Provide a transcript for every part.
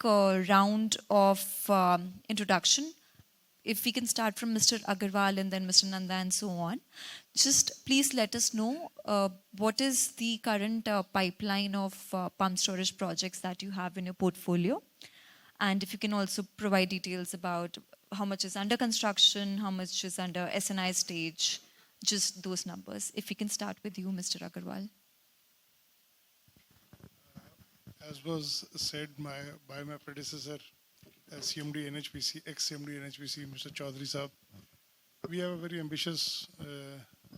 round of introduction. If we can start from Mr. Agarwal and then Mr. Nanda and so on. Just please let us know what is the current pipeline of pump storage projects that you have in your portfolio. And if you can also provide details about how much is under construction, how much is under S&I stage, just those numbers. If we can start with you, Mr. Agarwal. As was said by my predecessor, CMD NHPC, ex-CMD NHPC, Mr. Chaudhary Sahab, we have a very ambitious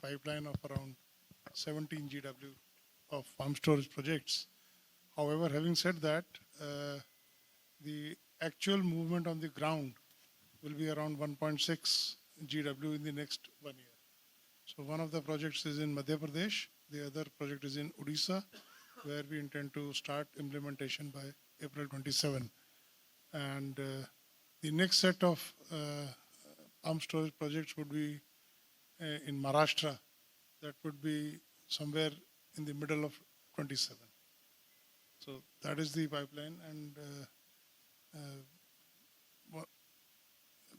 pipeline of around 17 GW of pump storage projects. However, having said that, the actual movement on the ground will be around 1.6 GW in the next 1 year. So one of the projects is in Madhya Pradesh, the other project is in Odisha, where we intend to start implementation by April 27. And the next set of pump storage projects would be in Maharashtra. That would be somewhere in the middle of 27. So that is the pipeline. And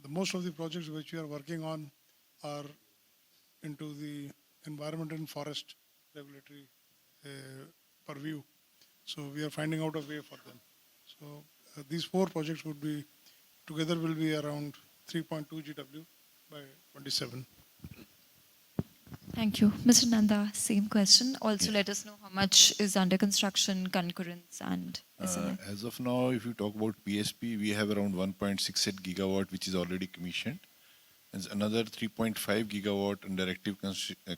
the most of the projects which we are working on are into the environment and forest regulatory purview. So we are finding out a way for them. So these 4 projects would be, together will be around 3.2 GW by 27. Thank you. Mr. Nanda, same question. Also let us know how much is under construction, concurrence and SNI. As of now, if you talk about PSP, we have around 1.68 gigawatt, which is already commissioned. There's another 3.5 gigawatt under active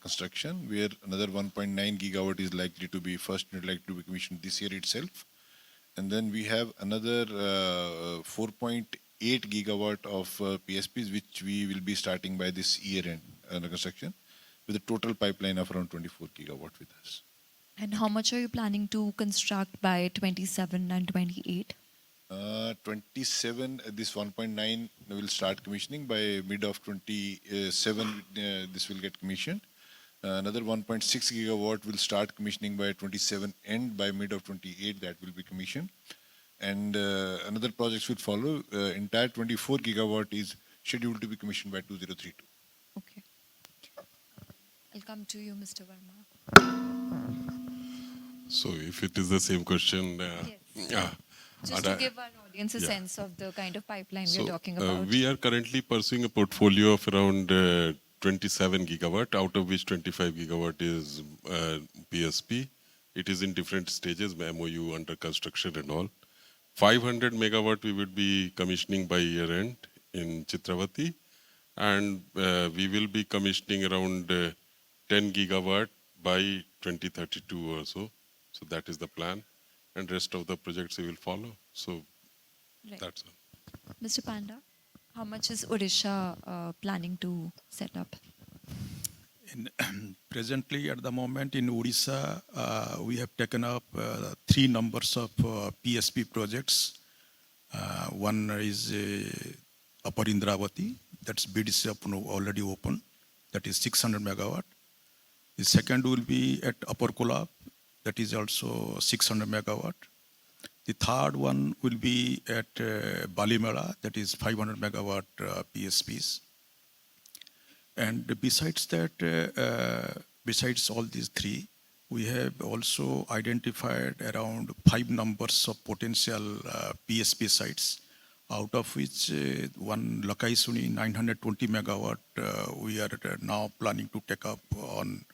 construction, where another 1.9 gigawatt is likely to be commissioned this year itself. And then we have another 4.8 gigawatt of PSPs, which we will be starting by this year end under construction, with a total pipeline of around 24 gigawatt with us. And how much are you planning to construct by 27 and 28? 27, this 1.9 will start commissioning. By mid of 27, this will get commissioned. Another 1.6 gigawatt will start commissioning by 27 and by mid of 28 that will be commissioned. And another projects will follow. Entire 24 gigawatt is scheduled to be commissioned by 2032. Okay. I'll come to you, Mr. Verma. So if it is the same question, yes. Just to give our audience a sense of the kind of pipeline we're talking about. We are currently pursuing a portfolio of around 27 gigawatt, out of which 25 gigawatt is PSP. It is in different stages, MOU under construction and all. 500 megawatt we would be commissioning by year end in Chitravati. And we will be commissioning around 10 gigawatt by 2032 or so. So that is the plan. And rest of the projects we will follow. So that's all. Mr. Panda, how much is Odisha planning to set up? Presently, at the moment in Odisha, we have taken up 3 numbers of PSP projects. One is Upper Indravati, that's bid is already open, that is 600 megawatt. The second will be at Upper Kolab, that is also 600 megawatt. The third one will be at Balimela, that is 500 megawatt PSPs. And besides that, besides all these 3, we have also identified around 5 numbers of potential PSP sites, out of which one Lakaisuni 920 megawatt we are now planning to take up on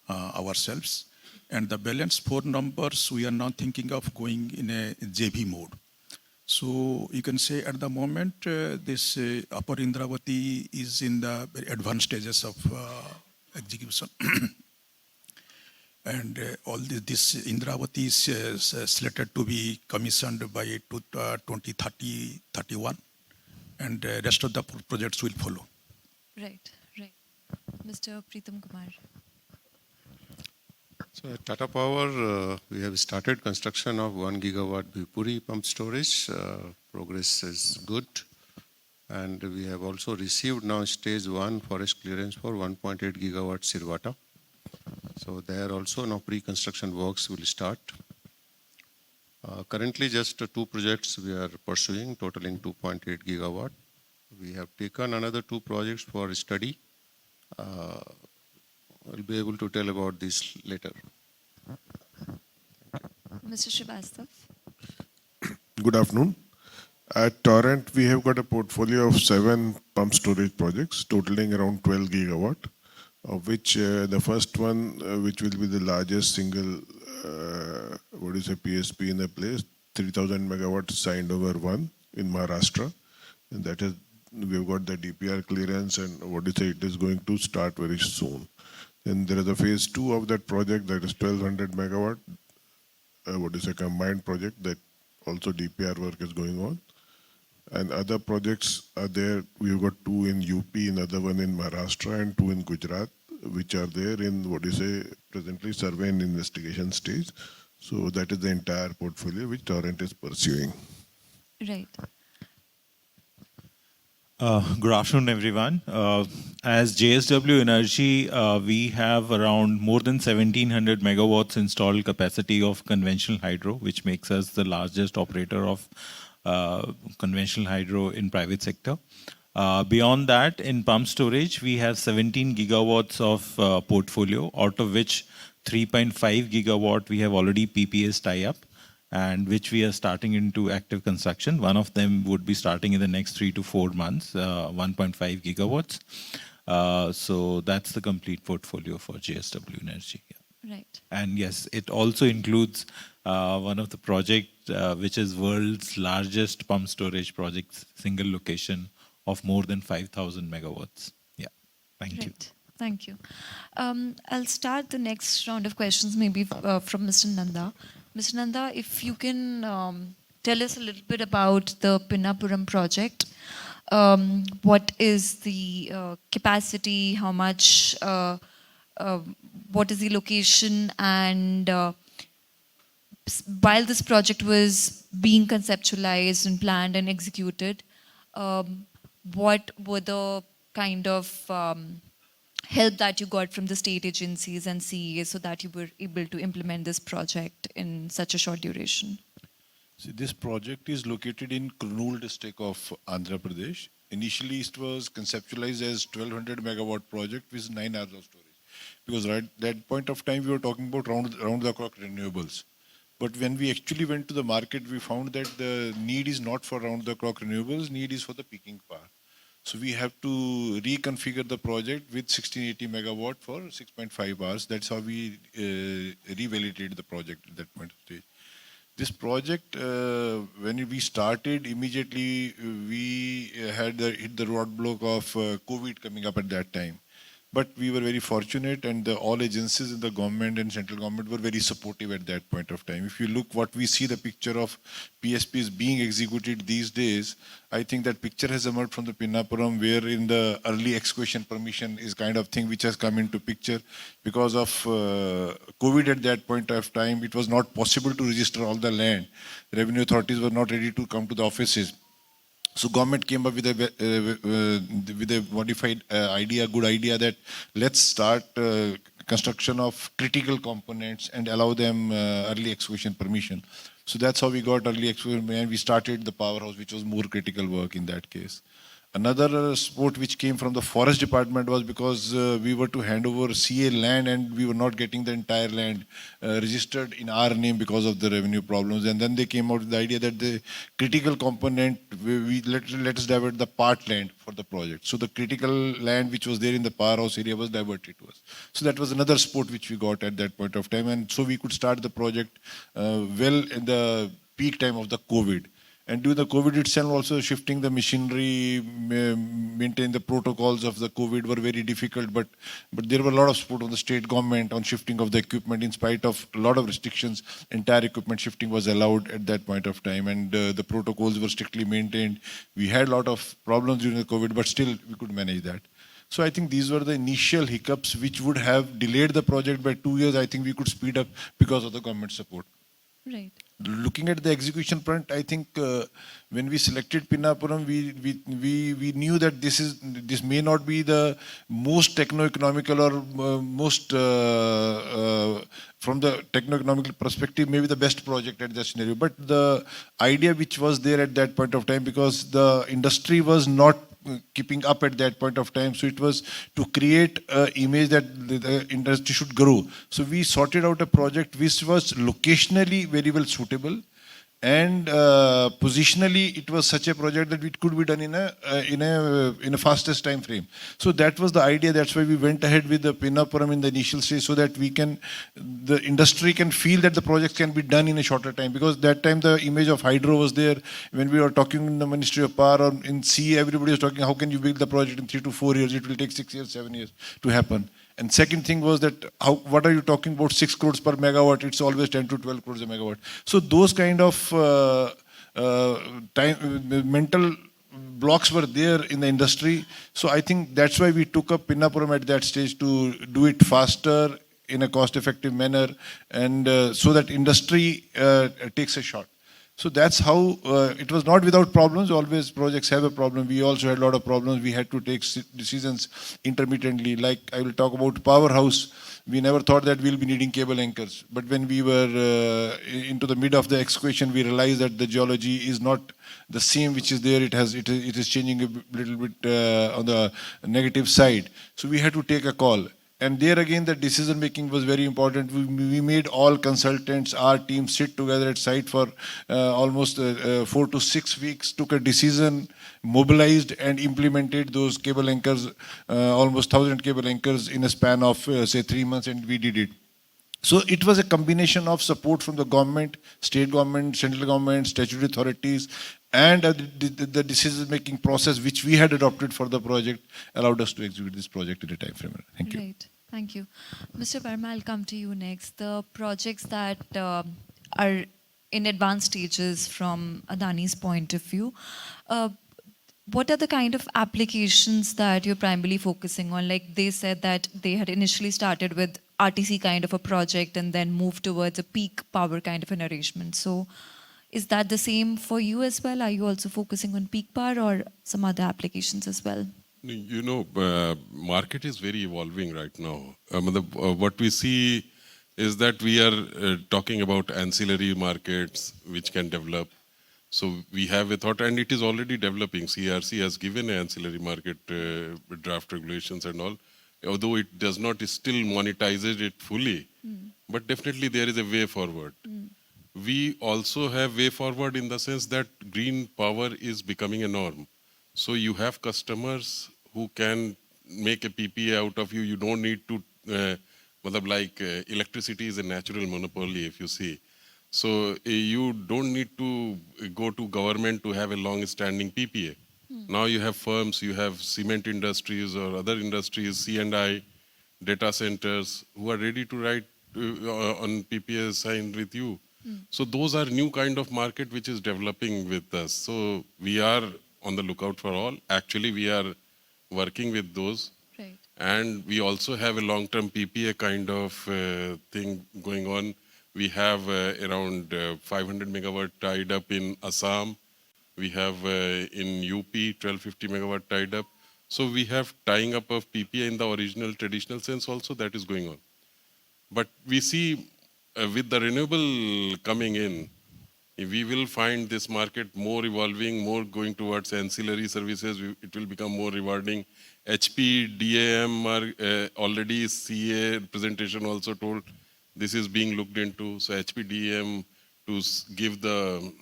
ourselves. And the balance 4 numbers, we are now thinking of going in a JV mode. So you can say at the moment, this Upper Indravati is in the very advanced stages of execution. And all this Indravati is slated to be commissioned by 2030-31. And the rest of the projects will follow. Right. Mr. Pritam Kumar. So at Tata Power, we have started construction of 1 gigawatt Bhipuri pump storage. Progress is good. And we have also received now stage 1 forest clearance for 1.8 gigawatt Sirvata. So there also now pre-construction works will start. Currently, just two projects we are pursuing, totaling 2.8 gigawatt. We have taken another two projects for study. I'll be able to tell about this later. Mr. Shrivastava. Good afternoon. At Torrent, we have got a portfolio of 7 pump storage projects totaling around 12 gigawatt, of which the first one, which will be the largest single, PSP in the place, 3,000 megawatts signed over one in Maharashtra. And that is, we've got the DPR clearance and it is going to start very soon. Then there is a phase 2 of that project that is 1,200 megawatt, a combined project that also DPR work is going on. And other projects are there. We've got 2 in UP, another one in Maharashtra, and 2 in Gujarat, which are there in presently survey and investigation stage. So that is the entire portfolio which Torrent is pursuing. Right. Good afternoon, everyone. As JSW Energy, we have around more than 1,700 megawatts installed capacity of conventional hydro, which makes us the largest operator of conventional hydro in private sector. Beyond that, in pump storage, we have 17 gigawatts of portfolio, out of which 3.5 gigawatt we have already PPAs tie-up, and which we are starting into active construction. One of them would be starting in the next 3 to 4 months, 1.5 gigawatts. So that's the complete portfolio for JSW Energy. Yeah. Right. And yes, it also includes one of the project, which is world's largest pump storage project, single location of more than 5,000 megawatts. Yeah, thank you. Right. Thank you. I'll start the next round of questions maybe from Mr. Nanda. Mr. Nanda, if you can tell us a little bit about the Pinnapuram project. What is the capacity, how much, what is the location, and while this project was being conceptualized and planned and executed, what were the kind of help that you got from the state agencies and CEA so that you were able to implement this project in such a short duration? See, this project is located in Kurnool district of Andhra Pradesh. Initially, it was conceptualized as 1,200 megawatt project with 9 hours of storage. Because at that point of time, we were talking about round-the-clock renewables. But when we actually went to the market, we found that the need is not for round-the-clock renewables, need is for the peaking power. So we have to reconfigure the project with 1680 megawatt for 6.5 hours. That's how we revalidated the project at that point of stage. This project, when we started, immediately we had hit the roadblock of COVID coming up at that time. But we were very fortunate, and all agencies in the government and central government were very supportive at that point of time. If you look what we see the picture of PSPs being executed these days, I think that picture has emerged from the Pinnapuram, where in the early excavation permission is kind of thing which has come into picture. Because of COVID at that point of time, it was not possible to register all the land. Revenue authorities were not ready to come to the offices. So government came up with a modified idea, good idea, that let's start construction of critical components and allow them early excavation permission. So that's how we got early excavation, and we started the powerhouse, which was more critical work in that case. Another support which came from the forest department was because we were to hand over CA land, and we were not getting the entire land registered in our name because of the revenue problems. And then they came out with the idea that the critical component, let us divert the part land for the project. So the critical land which was there in the powerhouse area was diverted to us. So that was another support which we got at that point of time. And so we could start the project well in the peak time of the COVID. And during the COVID itself, also shifting the machinery, maintain the protocols of the COVID were very difficult. But there were a lot of support on the state government on shifting of the equipment. In spite of a lot of restrictions, entire equipment shifting was allowed at that point of time. And the protocols were strictly maintained. We had a lot of problems during the COVID, but still we could manage that. So I think these were the initial hiccups which would have delayed the project by 2 years. I think we could speed up because of the government support. Right. looking at the execution front, I think when we selected Pinnapuram, we knew that this may not be the most techno-economical or most from the techno-economical perspective, maybe the best project at that scenario. But the idea which was there at that point of time, because the industry was not keeping up at that point of time. So it was to create an image that the industry should grow. So we sorted out a project which was locationally very well suitable, and positionally it was such a project that it could be done in a fastest time frame. So that was the idea. That's why we went ahead with the Pinnapuram in the initial stage, so that the industry can feel that the projects can be done in a shorter time. Because that time the image of hydro was there. When we were talking in the Ministry of Power or in sea, everybody was talking, how can you build the project in 3 to 4 years? It will take 6 years, 7 years to happen. And second thing was that, what are you talking about, 6 crores per megawatt? It's always 10 to 12 crores a megawatt. So those kind of mental blocks were there in the industry. So I think that's why we took up Pinnapuram at that stage, to do it faster, in a cost-effective manner, and so that industry takes a shot. So that's how it was not without problems. Always projects have a problem. We also had a lot of problems. We had to take decisions intermittently. Like I will talk about powerhouse. We never thought that we'll be needing cable anchors. But when we were into the mid of the excavation, we realized that the geology is not the same which is there. It is changing a little bit on the negative side. So we had to take a call. And there again, the decision making was very important. We made all consultants, our team, sit together at site for almost 4 to 6 weeks, took a decision, mobilized and implemented those cable anchors, almost 1,000 cable anchors in a span of say 3 months, and we did it. So it was a combination of support from the government, state government, central government, statutory authorities, and the decision-making process which we had adopted for the project allowed us to execute this project in a time frame. Thank you. Right. Thank you. Mr. Verma, I'll come to you next. The projects that are in advanced stages from Adani's point of view, what are the kind of applications that you're primarily focusing on? Like they said that they had initially started with RTC kind of a project and then moved towards a peak power kind of an arrangement. So is that the same for you as well? Are you also focusing on peak power or some other applications as well? You know, market is very evolving right now. What we see is that we are talking about ancillary markets which can develop. So we have a thought, and it is already developing. CRC has given an ancillary market draft regulations and all, although it does not still monetizes it fully. But definitely there is a way forward. We also have way forward in the sense that green power is becoming a norm. So you have customers who can make a PPA out of you. You don't need to, electricity is a natural monopoly, if you see. So you don't need to go to government to have a long-standing PPA. Now you have firms, you have cement industries or other industries, C&I, data centers, who are ready to write on PPA signed with you. So those are new kind of market which is developing with us. So we are on the lookout for all. Actually, we are working with those. Right. And we also have a long-term PPA kind of thing going on. We have around 500 megawatt tied up in Assam. We have in UP 1250 megawatt tied up. So we have tying up of PPA in the original traditional sense also, that is going on. But we see with the renewable coming in, we will find this market more evolving, more going towards ancillary services. It will become more rewarding. HP, DAM are already CA presentation also told this is being looked into. So HP, DAM to give the,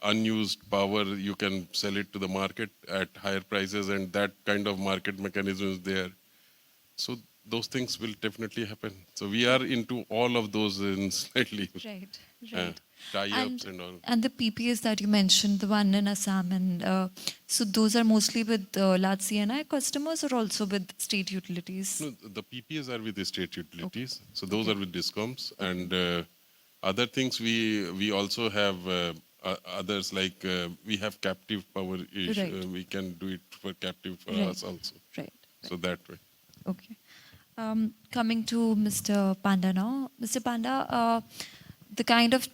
unused power, you can sell it to the market at higher prices, and that kind of market mechanism is there. So those things will definitely happen. So we are into all of those in slightly Right. tie-ups and all. And the PPAs that you mentioned, the one in Assam, and so those are mostly with large CNI customers or also with state utilities? No, the PPAs are with the state utilities. Okay. So those are with discoms, and other things we also have others like we have captive power. Right. We can do it for captive for us also. Right. So that way. Okay. Coming to Mr. Panda now. Mr. Panda, the kind of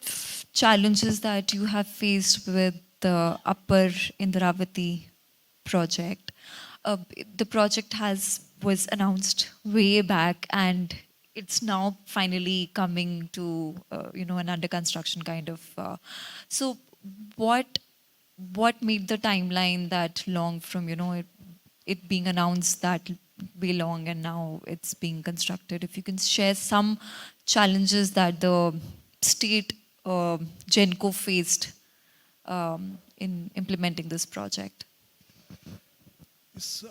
challenges that you have faced with the Upper Indravati project. The project was announced way back, and it's now finally coming to an under construction kind of. So, what made the timeline that long from it being announced that way long, and now it's being constructed? If you can share some challenges that the state Genco faced in implementing this project. This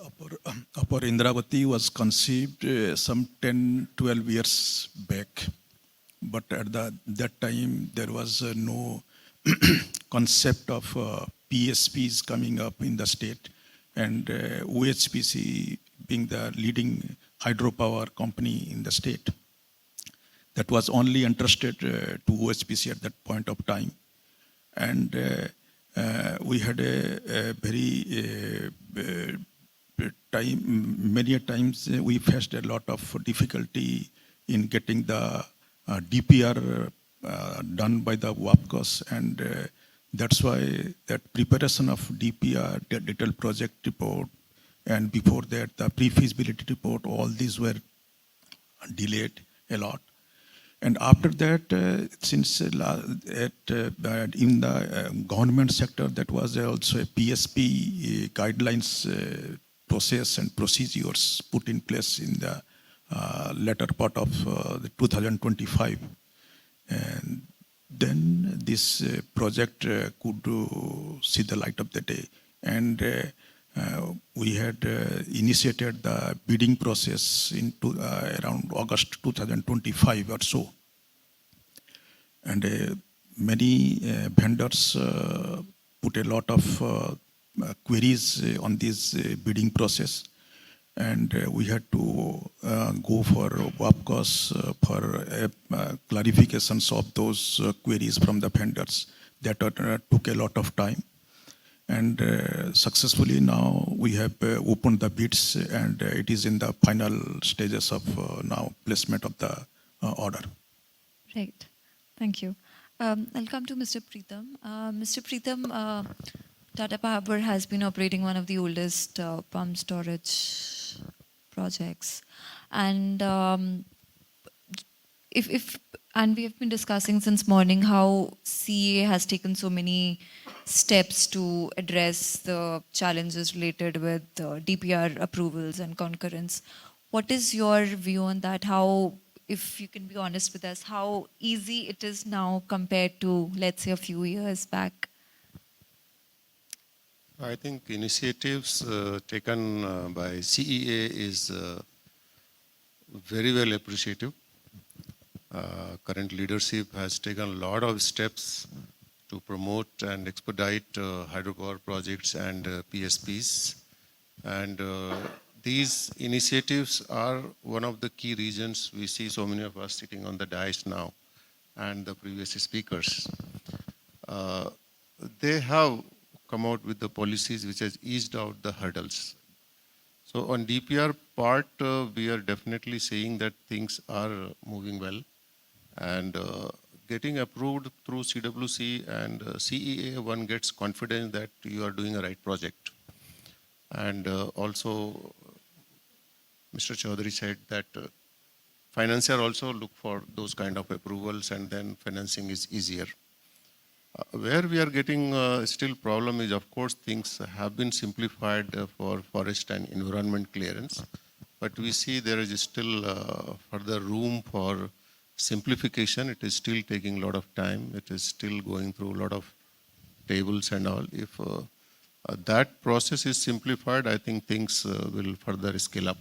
upper Indravati was conceived some 10, 12 years back. But at that time, there was no concept of PSPs coming up in the state. And OHPC being the leading hydropower company in the state, that was only interested to OHPC at that point of time. And we had a very many times we faced a lot of difficulty in getting the DPR done by the WAPCOS, and that's why that preparation of DPR, the detailed project report, and before that the pre-feasibility report, all these were delayed a lot. And after that, since in the government sector, that was also a PSP guidelines process and procedures put in place in the latter part of the 2025. And then this project could see the light of the day. And we had initiated the bidding process into around August 2025 or so. And many vendors put a lot of queries on this bidding process. And we had to go for WAPCOS for clarifications of those queries from the vendors. That took a lot of time. And successfully now we have opened the bids, and it is in the final stages of now placement of the order. Right. Thank you. I'll come to Mr. Pritam. Mr. Pritam, Tata Power has been operating one of the oldest pump storage projects. And and we have been discussing since morning how CA has taken so many steps to address the challenges related with DPR approvals and concurrence. What is your view on that? How, if you can be honest with us, how easy it is now compared to, let's say, a few years back? I think initiatives taken by CEA is very well appreciative. Current leadership has taken a lot of steps to promote and expedite hydropower projects and PSPs. And these initiatives are one of the key reasons we see so many of us sitting on the dais now and the previous speakers. They have come out with the policies which has eased out the hurdles. So on DPR part, we are definitely seeing that things are moving well. And getting approved through CWC and CEA, one gets confidence that you are doing a right project. And also, Mr. Chaudhary said that financiers also look for those kind of approvals, and then financing is easier. Where we are getting still problem is, of course, things have been simplified for forest and environment clearance, but we see there is still further room for simplification. It is still taking a lot of time. It is still going through a lot of tables and all. If that process is simplified, I think things will further scale up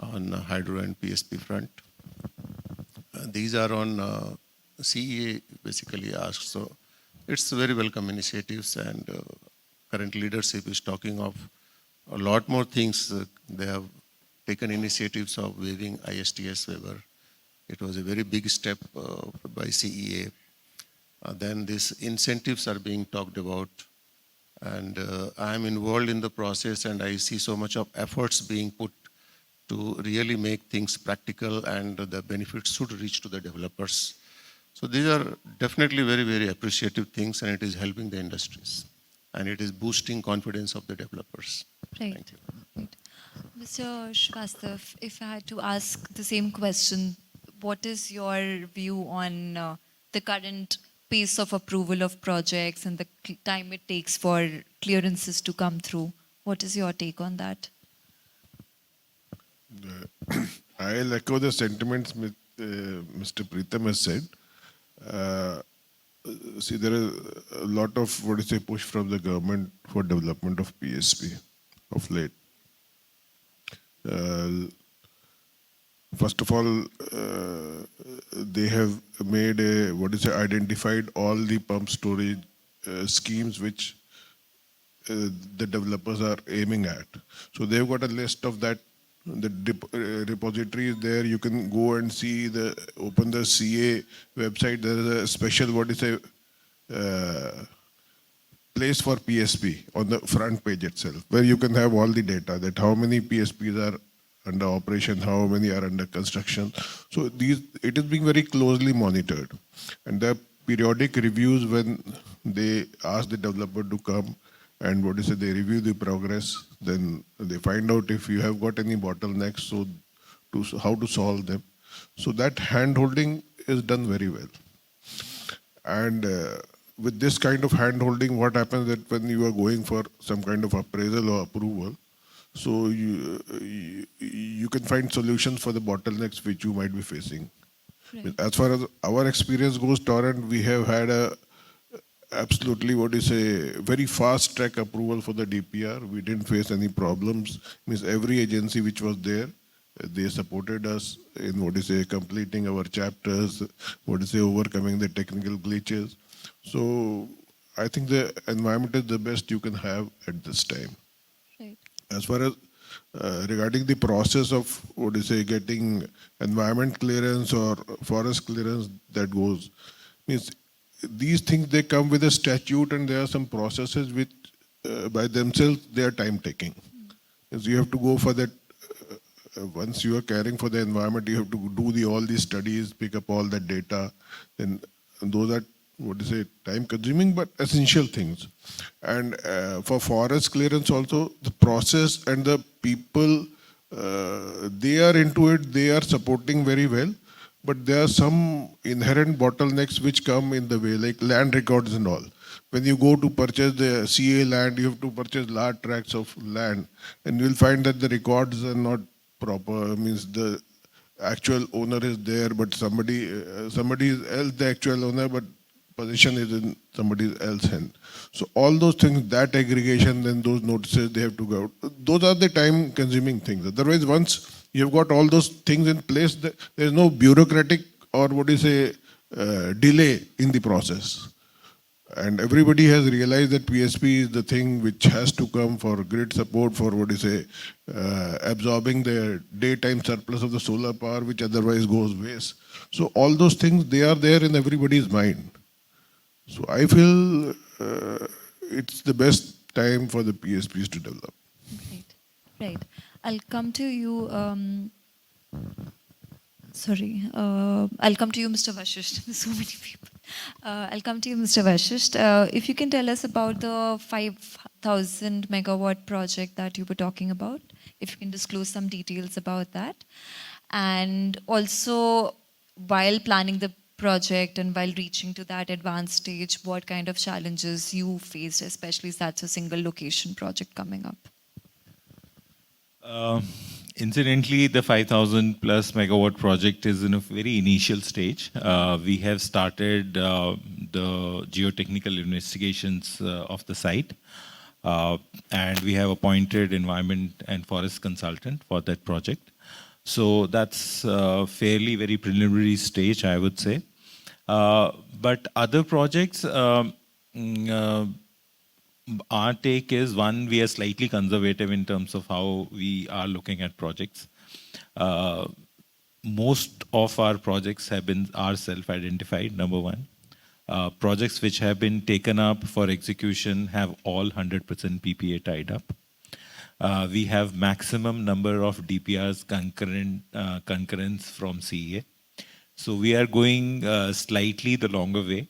on hydro and PSP front. These are on CEA basically asked. So it's very welcome initiatives, and current leadership is talking of a lot more things. They have taken initiatives of waiving ISTS waiver. It was a very big step by CEA. Then these incentives are being talked about, and I am involved in the process, and I see so much of efforts being put to really make things practical, and the benefits should reach to the developers. So these are definitely very, very appreciative things, and it is helping the industries. And it is boosting confidence of the developers. Right. Thank you. Right. Mr. Shrivastava, if I had to ask the same question, what is your view on the current pace of approval of projects and the time it takes for clearances to come through? What is your take on that? I'll echo the sentiments Mr. Pritam has said. See, there is a lot of, push from the government for development of PSP of late. First of all, they have made identified all the pump storage schemes which the developers are aiming at. So they've got a list of that. The repository is there. You can go and see open the CA website. There is a special place for PSP on the front page itself, where you can have all the data that how many PSPs are under operation, how many are under construction. So it is being very closely monitored, and the periodic reviews when they ask the developer to come and they review the progress, then they find out if you have got any bottlenecks, so how to solve them. So that hand-holding is done very well. And with this kind of hand-holding, what happens that when you are going for some kind of appraisal or approval, so you can find solutions for the bottlenecks which you might be facing. Right. As far as our experience goes, Torrent, we have had a absolutely very fast track approval for the DPR. We didn't face any problems. Means every agency which was there, they supported us in completing our chapters, overcoming the technical glitches. So I think the environment is the best you can have at this time. Right. As far as regarding the process of getting environment clearance or forest clearance, that goes, means these things, they come with a statute, and there are some processes which by themselves they are time taking. Because you have to go for that. Once you are caring for the environment, you have to do all these studies, pick up all that data, and those are time consuming but essential things. And for forest clearance also, the process and the people, they are into it, they are supporting very well. But there are some inherent bottlenecks which come in the way, like land records and all. When you go to purchase the CA land, you have to purchase large tracts of land, and you will find that the records are not proper. Means the actual owner is there, but somebody else the actual owner, but possession is in somebody else's hand. So all those things, that aggregation, then those notices, they have to go out. Those are the time-consuming things. Otherwise, once you've got all those things in place, there is no bureaucratic or delay in the process. And everybody has realized that PSP is the thing which has to come for grid support, for absorbing the daytime surplus of the solar power, which otherwise goes waste. So all those things, they are there in everybody's mind. So I feel it's the best time for the PSPs to develop. Right. Right. I'll come to you. I'll come to you, Mr. Vashishtha. There's so many people. I'll come to you, Mr. Vashishtha. If you can tell us about the 5,000 megawatt project that you were talking about, if you can disclose some details about that. And also, while planning the project and while reaching to that advanced stage, what kind of challenges you faced, especially as that's a single location project coming up? Incidentally, the 5,000 plus megawatt project is in a very initial stage. We have started the geotechnical investigations of the site, and we have appointed environment and forest consultant for that project. So that's fairly very preliminary stage, I would say. But other projects, our take is, one, we are slightly conservative in terms of how we are looking at projects. Most of our projects are self-identified, number one. Projects which have been taken up for execution have all 100% PPA tied up. We have maximum number of DPRs concurrence from CEA. So we are going slightly the longer way,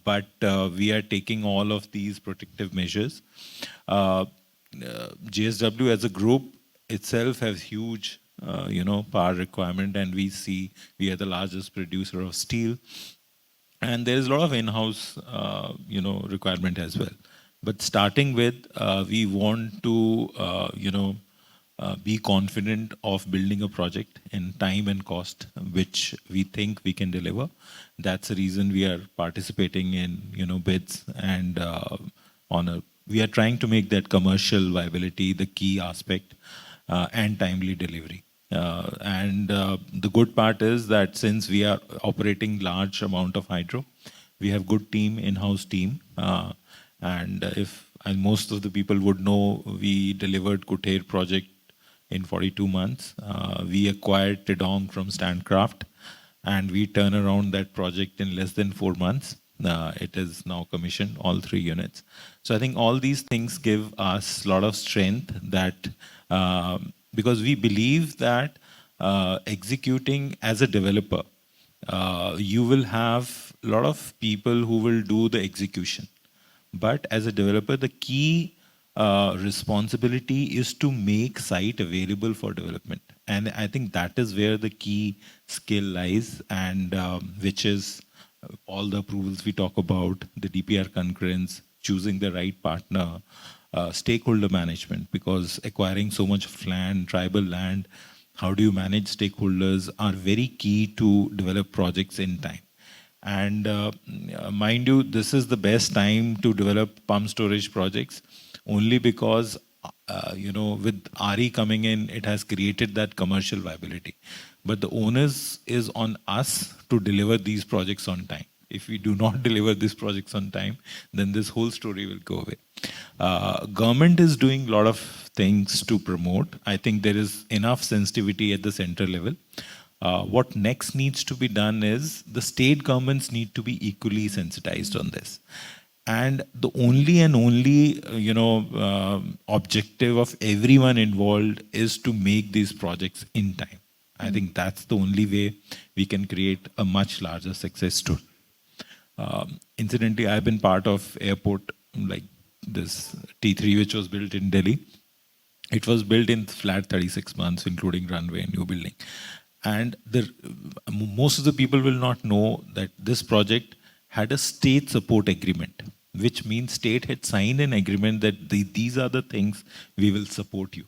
but we are taking all of these protective measures. JSW as a group itself has huge, power requirement, and we see we are the largest producer of steel, and there is a lot of in-house, requirement as well. But starting with, we want to, be confident of building a project in time and cost, which we think we can deliver. That's the reason we are participating in, bids, and we are trying to make that commercial viability the key aspect, and timely delivery. The good part is that since we are operating large amount of hydro, we have good team, in-house team, and most of the people would know, we delivered Kuter project in 42 months. We acquired Tidong from Standcraft, and we turn around that project in less than 4 months. It is now commissioned, all 3 units. So I think all these things give us a lot of strength that, because we believe that executing as a developer, you will have a lot of people who will do the execution. But as a developer, the key responsibility is to make site available for development. And I think that is where the key skill lies, and which is all the approvals we talk about, the DPR concurrence, choosing the right partner, stakeholder management, because acquiring so much of land, tribal land, how do you manage stakeholders are very key to develop projects in time. And mind you, this is the best time to develop pump storage projects, only because, with RE coming in, it has created that commercial viability. But the onus is on us to deliver these projects on time. If we do not deliver these projects on time, then this whole story will go away. Government is doing a lot of things to promote. I think there is enough sensitivity at the center level. What next needs to be done is the state governments need to be equally sensitized on this. And the only objective of everyone involved is to make these projects in time. I think that's the only way we can create a much larger success story. Incidentally, I've been part of airport like this T3, which was built in Delhi. It was built in flat 36 months, including runway and new building. And most of the people will not know that this project had a state support agreement, which means state had signed an agreement that these are the things we will support you.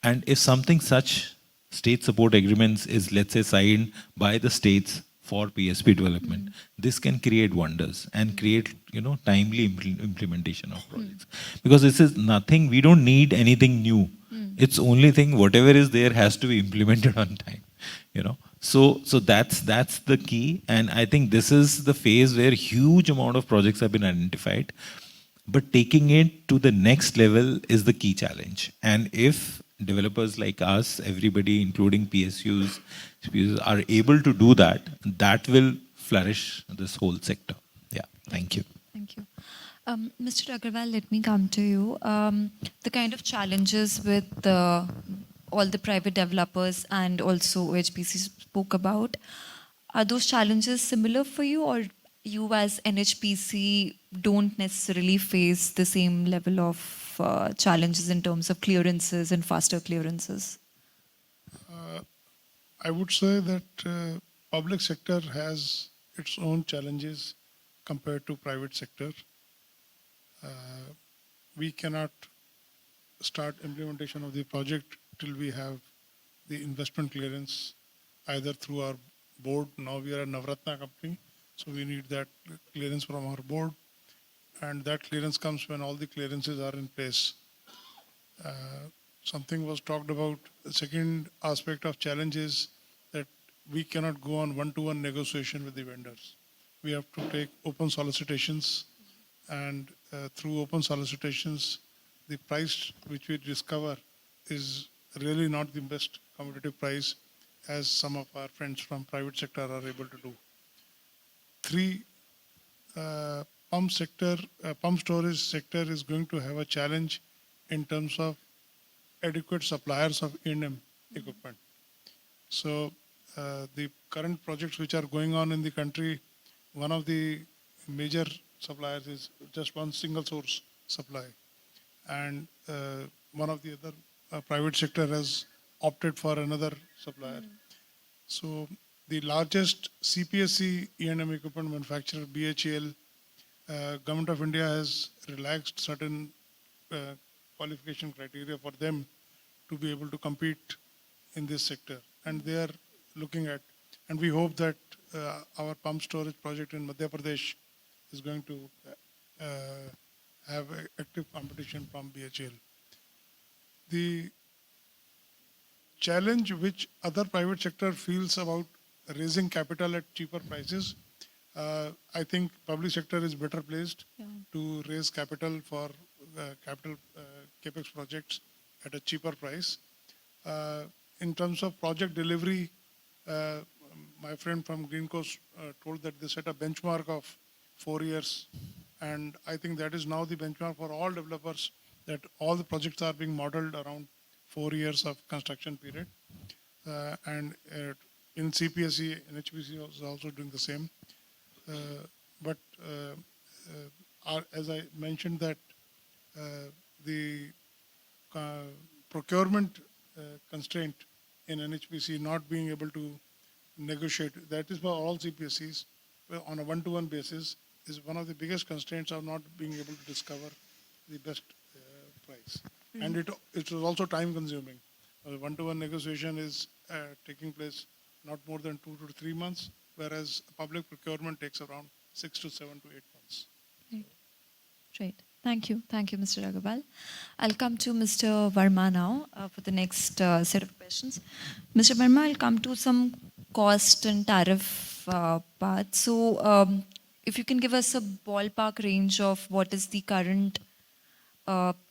And if something such state support agreements is, let's say, signed by the states for PSP development, this can create wonders and create, timely implementation of projects. Because this is nothing, we don't need anything new. It's only thing, whatever is there has to be implemented on time. So that's the key, and I think this is the phase where huge amount of projects have been identified, but taking it to the next level is the key challenge. And if developers like us, everybody including PSUs are able to do that, that will flourish this whole sector. Yeah, thank you. Thank you. Mr. Agarwal, let me come to you. The kind of challenges with all the private developers and also OHPC spoke about, are those challenges similar for you, or you as NHPC don't necessarily face the same level of challenges in terms of clearances and faster clearances? I would say that public sector has its own challenges compared to private sector. We cannot start implementation of the project till we have the investment clearance, either through our board. Now we are a Navratna company, so we need that clearance from our board. And that clearance comes when all the clearances are in place. Something was talked about. The second aspect of challenge is that we cannot go on one-to-one negotiation with the vendors. We have to take open solicitations, and through open solicitations, the price which we discover is really not the best competitive price, as some of our friends from private sector are able to do. 3, pump storage sector is going to have a challenge in terms of adequate suppliers of E&M equipment. So the current projects which are going on in the country, one of the major suppliers is just one single source supply. And one of the other private sector has opted for another supplier. So the largest CPSC E&M equipment manufacturer, BHEL, Government of India has relaxed certain qualification criteria for them to be able to compete in this sector. And they are looking at, and we hope that our pump storage project in Madhya Pradesh is going to have active competition from BHEL. The challenge which other private sector feels about raising capital at cheaper prices, I think public sector is better placed to raise capital for capital capex projects at a cheaper price. In terms of project delivery, my friend from Greenko told that they set a benchmark of 4 years, and I think that is now the benchmark for all developers, that all the projects are being modeled around 4 years of construction period. And in CPSE, NHPC is also doing the same. But as I mentioned that the procurement constraint in NHPC not being able to negotiate, that is for all CPSEs on a one-to-one basis, is one of the biggest constraints of not being able to discover the best price. And it is also time consuming. One-to-one negotiation is taking place not more than 2 to 3 months, whereas public procurement takes around 6 to 7 to 8 months. Right. Thank you. Thank you, Mr. Agarwal. I'll come to Mr. Verma now for the next set of questions. Mr. Verma, I'll come to some cost and tariff part. So if you can give us a ballpark range of what is the current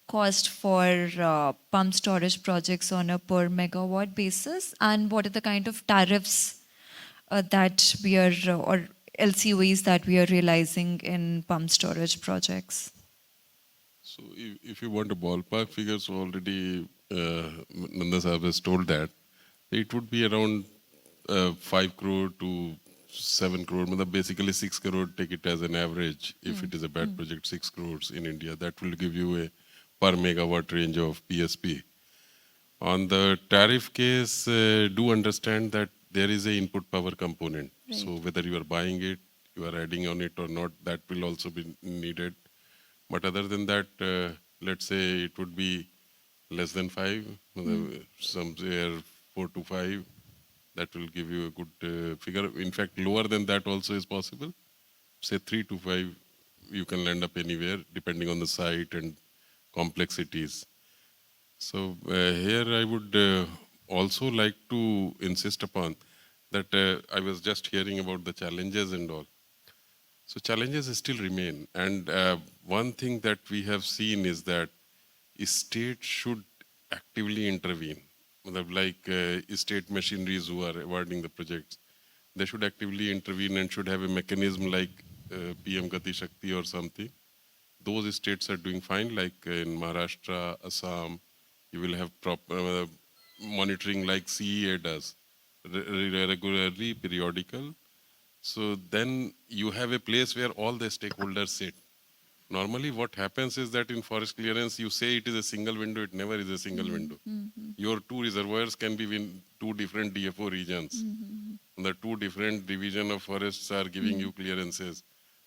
cost for pump storage projects on a per megawatt basis, and what are the kind of tariffs that we are, or LCOEs that we are realizing in pump storage projects? So if you want a ballpark figure, so already Nanda Sahab has told that it would be around 5 crore to 7 crore, basically 6 crore, take it as an average. If it is a bad project, 6 crores in India, that will give you a per megawatt range of PSP. On the tariff case, do understand that there is a input power component. Right. So whether you are buying it, you are adding on it or not, that will also be needed. But other than that, let's say it would be less than 5, somewhere 4 to 5. That will give you a good figure. In fact, lower than that also is possible. Say 3 to 5, you can land up anywhere depending on the site and complexities. So here I would also like to insist upon that I was just hearing about the challenges and all. So challenges still remain. And one thing that we have seen is that state should actively intervene. Like state machineries who are awarding the projects, they should actively intervene and should have a mechanism like PM Gati Shakti or something. Those states are doing fine, like in Maharashtra, Assam, you will have proper monitoring like CEA does, regularly, periodical. So then you have a place where all the stakeholders sit. Normally what happens is that in forest clearance, you say it is a single window, it never is a single window. Your 2 reservoirs can be in 2 different DFO regions. And the 2 different division of forests are giving you clearances.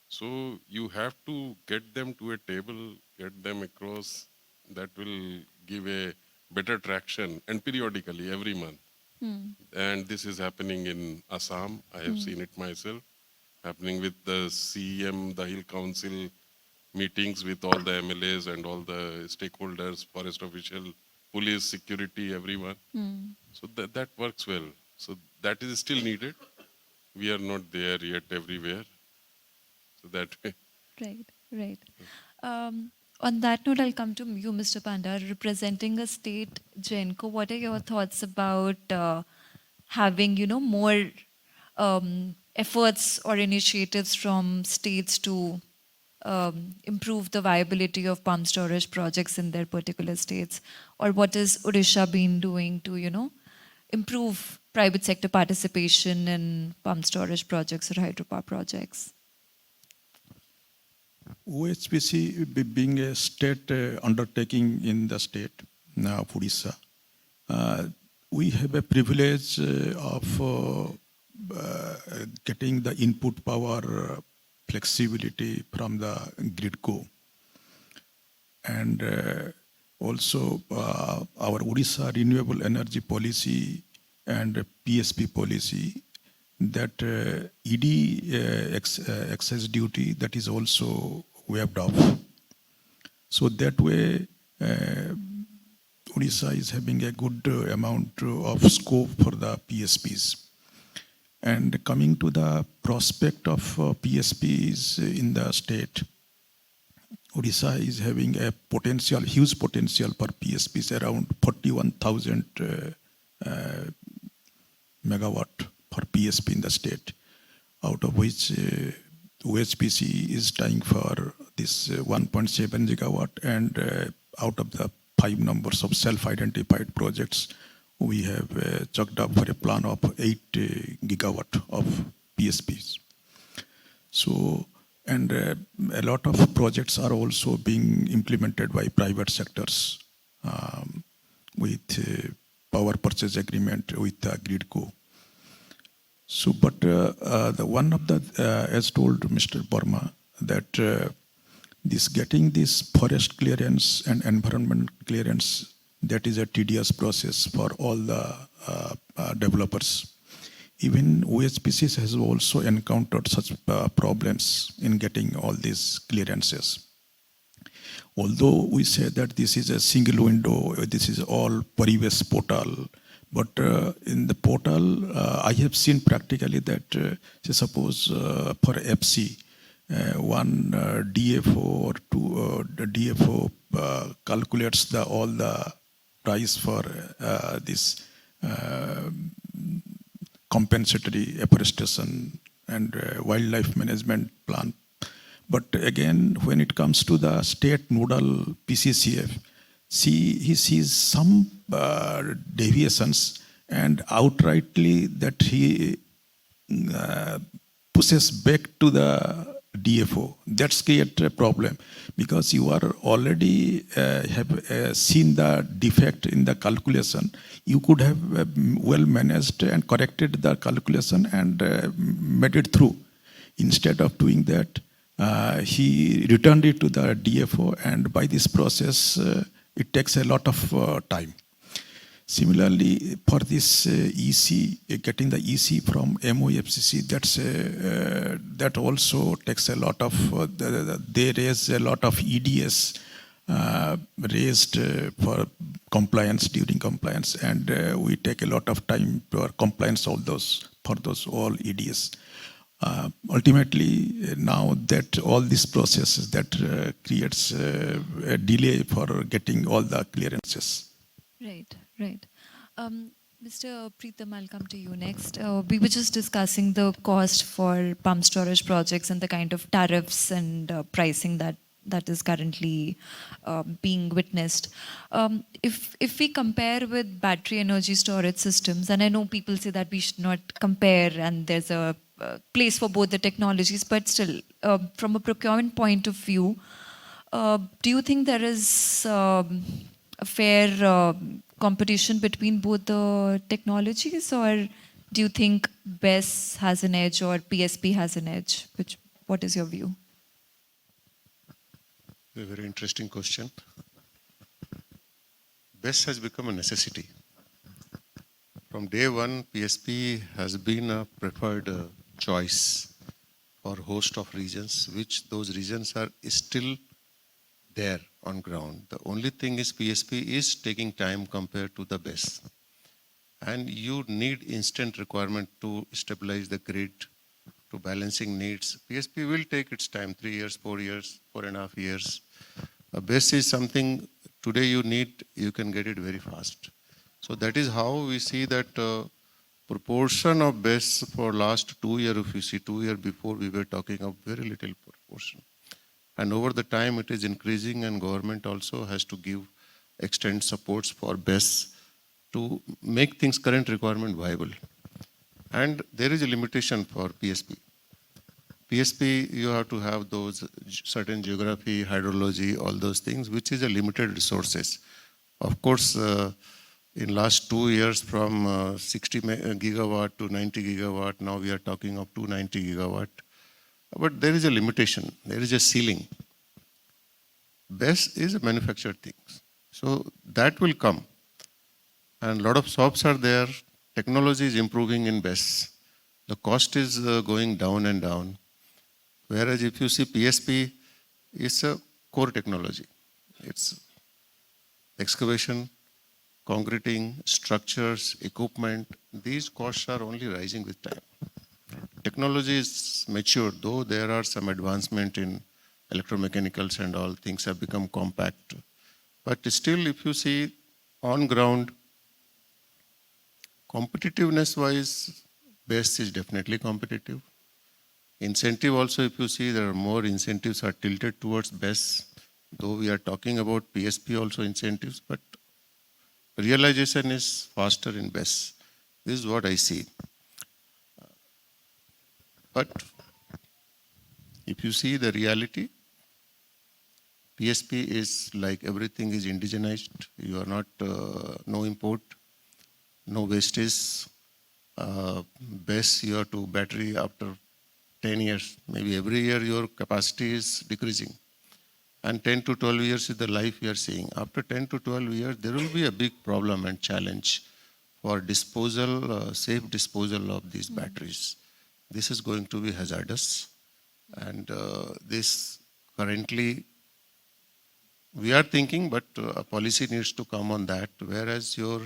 So you have to get them to a table, get them across. That will give a better traction, and periodically, every month. And this is happening in Assam. I have seen it myself, happening with the CEM, the Hill Council meetings with all the MLAs and all the stakeholders, forest official, police, security, everyone. So that works well. So that is still needed. We are not there yet everywhere. So that way. Right. On that note, I'll come to you, Mr. Panda, representing a state Genco. What are your thoughts about having, more efforts or initiatives from states to improve the viability of pump storage projects in their particular states? Or what is Odisha been doing to, improve private sector participation in pump storage projects or hydropower projects? OHPC being a state undertaking in the state of Odisha, we have a privilege of getting the input power flexibility from the Greenko. And also our Odisha renewable energy policy and PSP policy, that ED excess duty, that is also waived off. So that way, Odisha is having a good amount of scope for the PSPs. And coming to the prospect of PSPs in the state, Odisha is having a potential, huge potential for PSPs, around 41,000 megawatt for PSP in the state, out of which OHPC is trying for this 1.7 gigawatt, and out of the 5 numbers of self-identified projects, we have chalked up for a plan of 8 gigawatt of PSPs. So, and a lot of projects are also being implemented by private sectors with power purchase agreement with the Greenko. So, but the one of the, as told Mr. Verma, that this getting this forest clearance and environment clearance, that is a tedious process for all the developers. Even OHPC has also encountered such problems in getting all these clearances. Although we say that this is a single window, this is all Parivesh portal, but in the portal, I have seen practically that, say suppose for FC, one DFO or two DFO calculates all the price for this compensatory afforestation and wildlife management plan. But again, when it comes to the state nodal PCCF, he sees some deviations, and outrightly that he pushes back to the DFO. That's create a problem, because you are already have seen the defect in the calculation. You could have well managed and corrected the calculation and made it through. Instead of doing that, he returned it to the DFO, and by this process, it takes a lot of time. Similarly, for this EC, getting the EC from MOFCC, that also takes a lot of, they raise a lot of EDS raised for compliance, during compliance, and we take a lot of time for compliance all EDS. Ultimately, now that all these processes that creates a delay for getting all the clearances. Right, right. Mr. Pritam, I'll come to you next. We were just discussing the cost for pump storage projects and the kind of tariffs and pricing that is currently being witnessed. If we compare with battery energy storage systems, and I know people say that we should not compare and there's a place for both the technologies, but still, from a procurement point of view, do you think there is a fair competition between both the technologies, or do you think BESS has an edge or PSP has an edge? What is your view? A very interesting question. BESS has become a necessity. From day one, PSP has been a preferred choice for a host of regions, which those regions are still there on ground. The only thing is PSP is taking time compared to the BESS. And you need instant requirement to stabilize the grid, to balancing needs. PSP will take its time, 3 years, 4 years, 4.5 years. A BESS is something today you need, you can get it very fast. So that is how we see that proportion of BESS for last 2 years, if you see 2 years before, we were talking of very little proportion. And over the time, it is increasing, and government also has to extend supports for BESS to make things current requirement viable. And there is a limitation for PSP. PSP, you have to have those certain geography, hydrology, all those things, which is a limited resources. Of course, in last 2 years from 60 gigawatt to 90 gigawatt, now we are talking of 290 gigawatt. But there is a limitation, there is a ceiling. BESS is a manufactured thing. So that will come. And a lot of shops are there, technology is improving in BESS. The cost is going down and down. Whereas if you see PSP, it's a core technology. It's excavation, concreting, structures, equipment. These costs are only rising with time. Technology is mature, though there are some advancement in electromechanicals and all things have become compact. But still, if you see on ground, competitiveness-wise, BESS is definitely competitive. Incentive also, if you see, there are more incentives are tilted towards BESS, though we are talking about PSP also incentives, but realization is faster in BESS. This is what I see. But if you see the reality, PSP is like everything is indigenized. You are not, no import, no wastage. BESS, you have to battery after 10 years. Maybe every year your capacity is decreasing. And 10 to 12 years is the life we are seeing. After 10 to 12 years, there will be a big problem and challenge for disposal, safe disposal of these batteries. This is going to be hazardous. And this currently, we are thinking, but a policy needs to come on that. Whereas your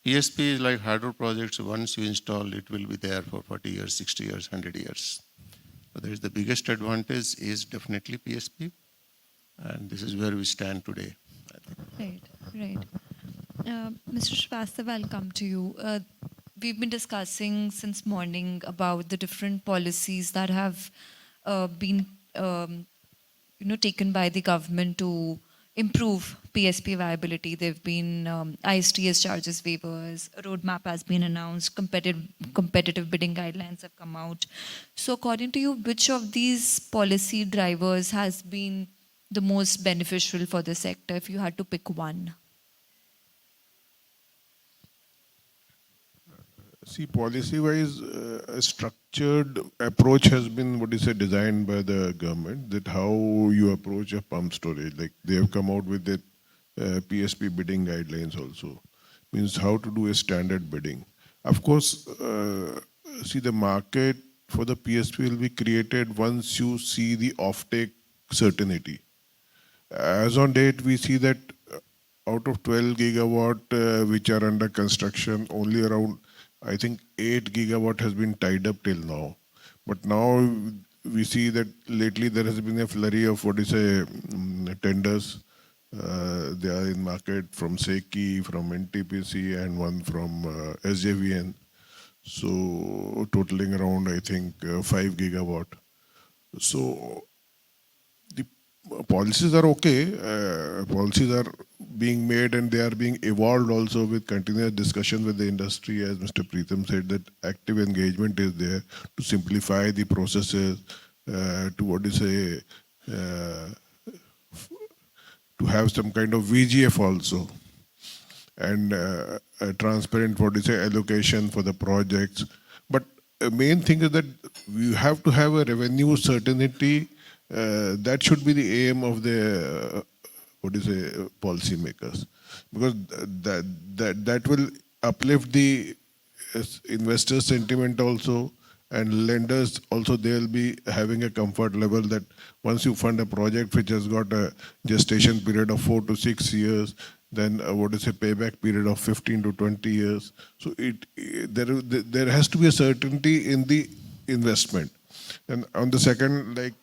PSP is like hydro projects, once you install, it will be there for 40 years, 60 years, 100 years. So there is the biggest advantage is definitely PSP. And this is where we stand today. Right, right. Mr. Shrivastava, I'll come to you. We've been discussing since morning about the different policies that have been taken by the government to improve PSP viability. There have been ISTS charges waivers, a roadmap has been announced, competitive bidding guidelines have come out. So according to you, which of these policy drivers has been the most beneficial for the sector, if you had to pick one? See, policy-wise, a structured approach has been, designed by the government, that how you approach a pump storage. Like they have come out with the PSP bidding guidelines also. Means how to do a standard bidding. Of course, see, the market for the PSP will be created once you see the offtake certainty. As on date, we see that out of 12 gigawatt which are under construction, only around, I think 8 gigawatt has been tied up till now. But now we see that lately there has been a flurry of tenders. They are in market from SECI, from NTPC and one from SJVN. So totaling around, I think, 5 gigawatt. So the policies are okay. Policies are being made and they are being evolved also with continuous discussion with the industry. As Mr. Pritam said, that active engagement is there to simplify the processes, to to have some kind of VGF also, and a transparent allocation for the projects. But the main thing is that we have to have a revenue certainty. That should be the aim of the policy makers, because that will uplift the investor sentiment also, and lenders also. They'll be having a comfort level that once you fund a project which has got a gestation period of 4 to 6 years, then payback period of 15 to 20 years. So there has to be a certainty in the investment. And on the second, like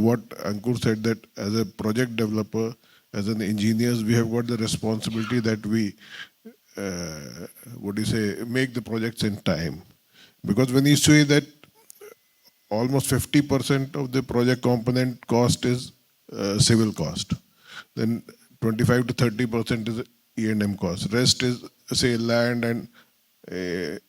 what Ankur said, that as a project developer, as an engineers, we have got the responsibility that we, make the projects in time. Because when you say that almost 50% of the project component cost is civil cost, then 25 to 30% is E&M cost. Rest is, say, land and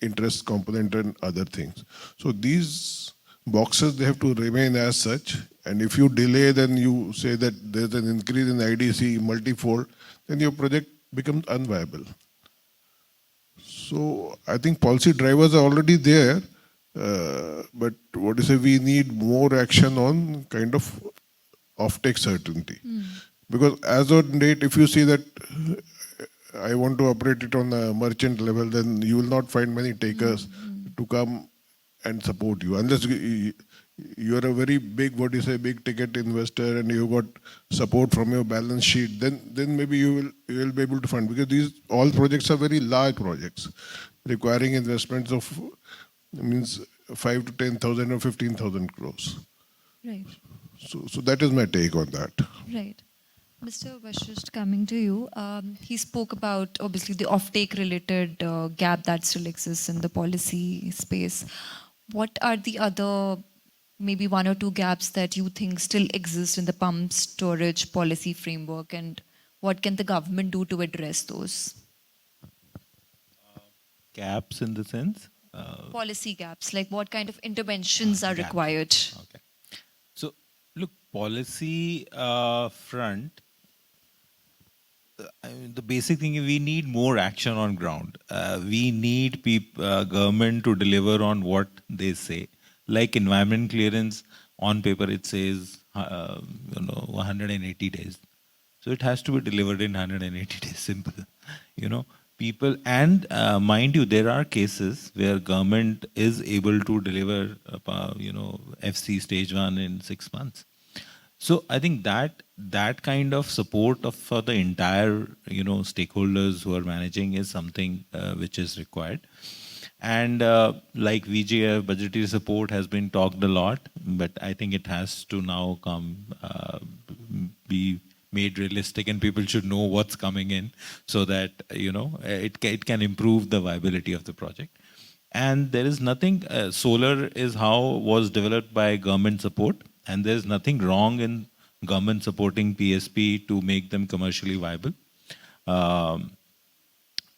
interest component and other things. So these boxes, they have to remain as such. And if you delay, then you say that there's an increase in IDC multifold, then your project becomes unviable. So I think policy drivers are already there, but what you say, we need more action on kind of offtake certainty. Because as on date, if you see that I want to operate it on a merchant level, then you will not find many takers to come and support you. Unless you're a very big, what you say, big ticket investor and you got support from your balance sheet, then maybe you will be able to fund. Because these all projects are very large projects, requiring investments of, means 5 to 10,000 or 15,000 crores. Right. So that is my take on that. Right. Mr. Vashishtha, coming to you, he spoke about obviously the offtake related gap that still exists in the policy space. What are the other maybe one or two gaps that you think still exist in the pump storage policy framework, and what can the government do to address those? Gaps in the sense? Policy gaps, like what kind of interventions are required? Okay. So, look, policy front, the basic thing is we need more action on ground. We need government to deliver on what they say. Like environment clearance, on paper it says 180 days. So it has to be delivered in 180 days, simple. People, and mind you, there are cases where government is able to deliver, FC stage 1 in 6 months. So I think that kind of support for the entire, stakeholders who are managing is something which is required. And like VGF, budgetary support has been talked a lot, but I think it has to now be made realistic, and people should know what's coming in so that, it can improve the viability of the project. And there is nothing, solar is how was developed by government support, and there's nothing wrong in government supporting PSP to make them commercially viable.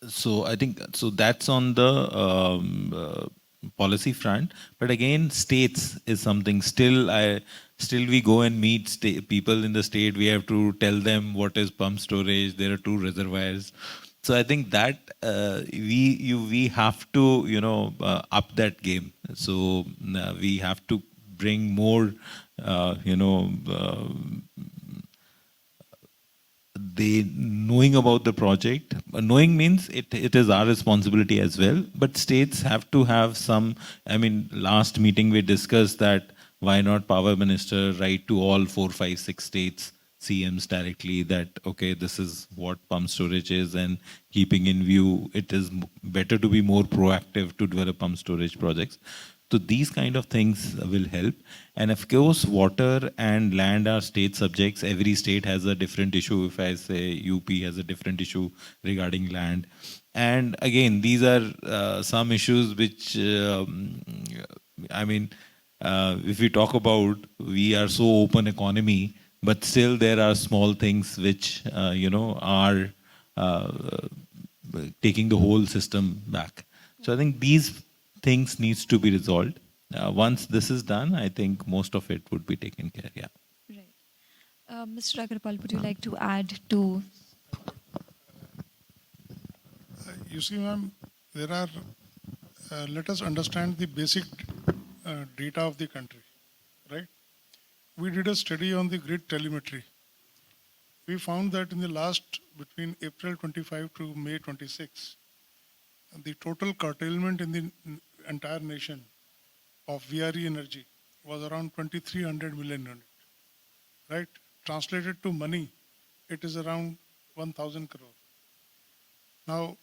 So I think, so that's on the policy front. But again, states is something still we go and meet people in the state. We have to tell them what is pump storage. There are 2 reservoirs. So I think that we have to up that game. So we have to bring more they knowing about the project. Knowing means it is our responsibility as well. But states have to have some. I mean, last meeting we discussed that why not Power Minister write to all 4, 5, 6 states CMs directly that, okay, this is what pump storage is, and keeping in view, it is better to be more proactive to develop pump storage projects. So these kind of things will help. And of course, water and land are state subjects. Every state has a different issue. If I say UP has a different issue regarding land. And again, these are some issues which, if we talk about, we are so open economy, but still there are small things which, are taking the whole system back. So I think these things needs to be resolved. Once this is done, I think most of it would be taken care. Yeah. Right. Mr. Agarwal, would you like to add to? You see, ma'am, there are, let us understand the basic data of the country, right? We did a study on the grid telemetry. We found that in the last, between April 25 to May 26, the total curtailment in the entire nation of VRE energy was around 2,300 million units, right? Translated to money, it is around 1,000 crore. Now,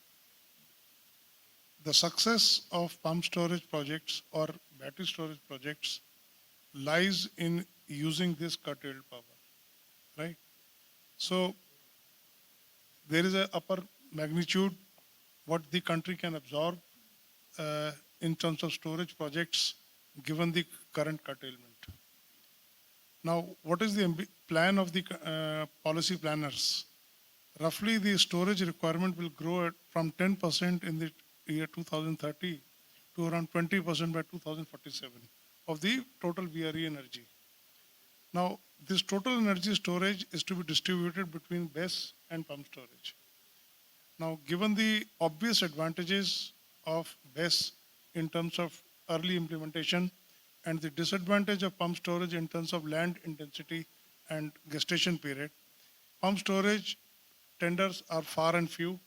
the success of pump storage projects or battery storage projects lies in using this curtailed power, right? So, there is an upper magnitude what the country can absorb in terms of storage projects given the current curtailment. Now, what is the plan of the policy planners, roughly the storage requirement will grow from 10% in the year 2030 to around 20% by 2047 of the total VRE energy. Now, this total energy storage is to be distributed between BESS and pump storage. Now, given the obvious advantages of BESS in terms of early implementation and the disadvantage of pump storage in terms of land intensity and gestation period, pump storage tenders are far and few,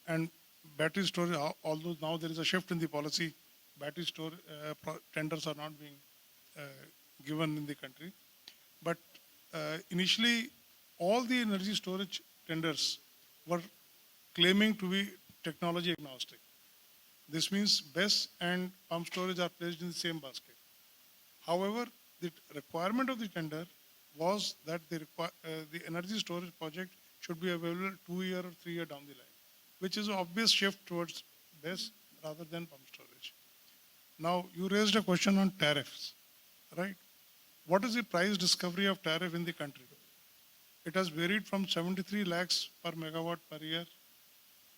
and battery storage, although now there is a shift in the policy, battery storage tenders are not being given in the country. But initially, all the energy storage tenders were claiming to be technology agnostic. This means BESS and pump storage are placed in the same basket. However, the requirement of the tender was that the energy storage project should be available 2 years or 3 years down the line, which is an obvious shift towards BESS rather than pump storage. Now, you raised a question on tariffs, right? What is the price discovery of tariff in the country? It has varied from 73 lakhs per megawatt per year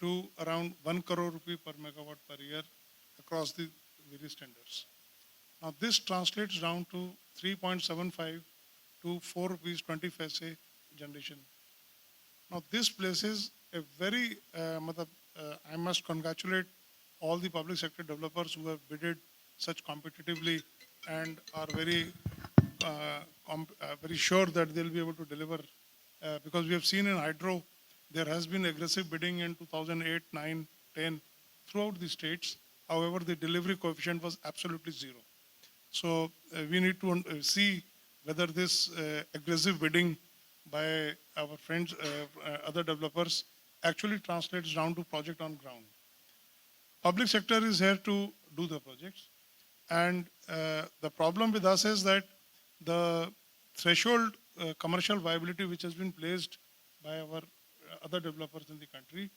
to around 1 crore rupee per megawatt per year across the various tenders. Now, this translates down to 3.75 to 4 rupees 20 paise generation. Now, this places a very, I must congratulate all the public sector developers who have bidded such competitively and are very sure that they'll be able to deliver. Because we have seen in hydro, there has been aggressive bidding in 2008, 9, 10 throughout the states. However, the delivery coefficient was absolutely zero. So we need to see whether this aggressive bidding by our friends, other developers, actually translates down to project on ground. Public sector is here to do the projects. And the problem with us is that the threshold commercial viability which has been placed by our other developers in the country,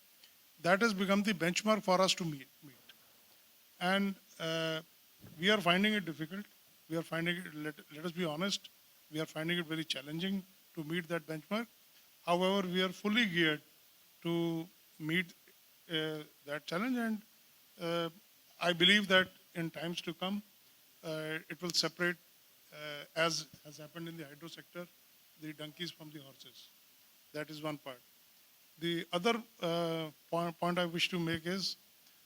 that has become the benchmark for us to meet. And we are finding it difficult. We are finding it, let us be honest, we are finding it very challenging to meet that benchmark. However, we are fully geared to meet that challenge, and I believe that in times to come, it will separate, as has happened in the hydro sector, the donkeys from the horses. That is one part. The other point I wish to make is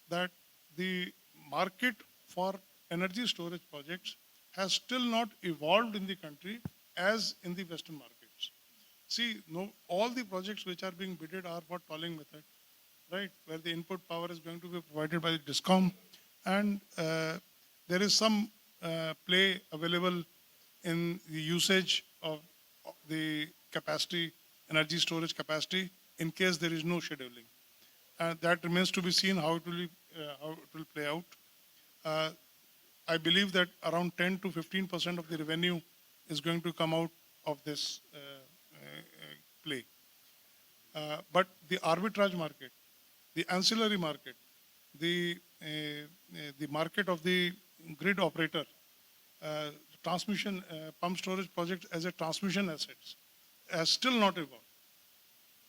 that the market for energy storage projects has still not evolved in the country as in the Western markets. See, all the projects which are being bidded are for tolling method, right? Where the input power is going to be provided by the DISCOM, and there is some play available in the usage of the capacity, energy storage capacity, in case there is no scheduling. That remains to be seen how it will play out. I believe that around 10 to 15% of the revenue is going to come out of this play. But the arbitrage market, the ancillary market, the market of the grid operator, transmission pump storage project as a transmission assets has still not evolved,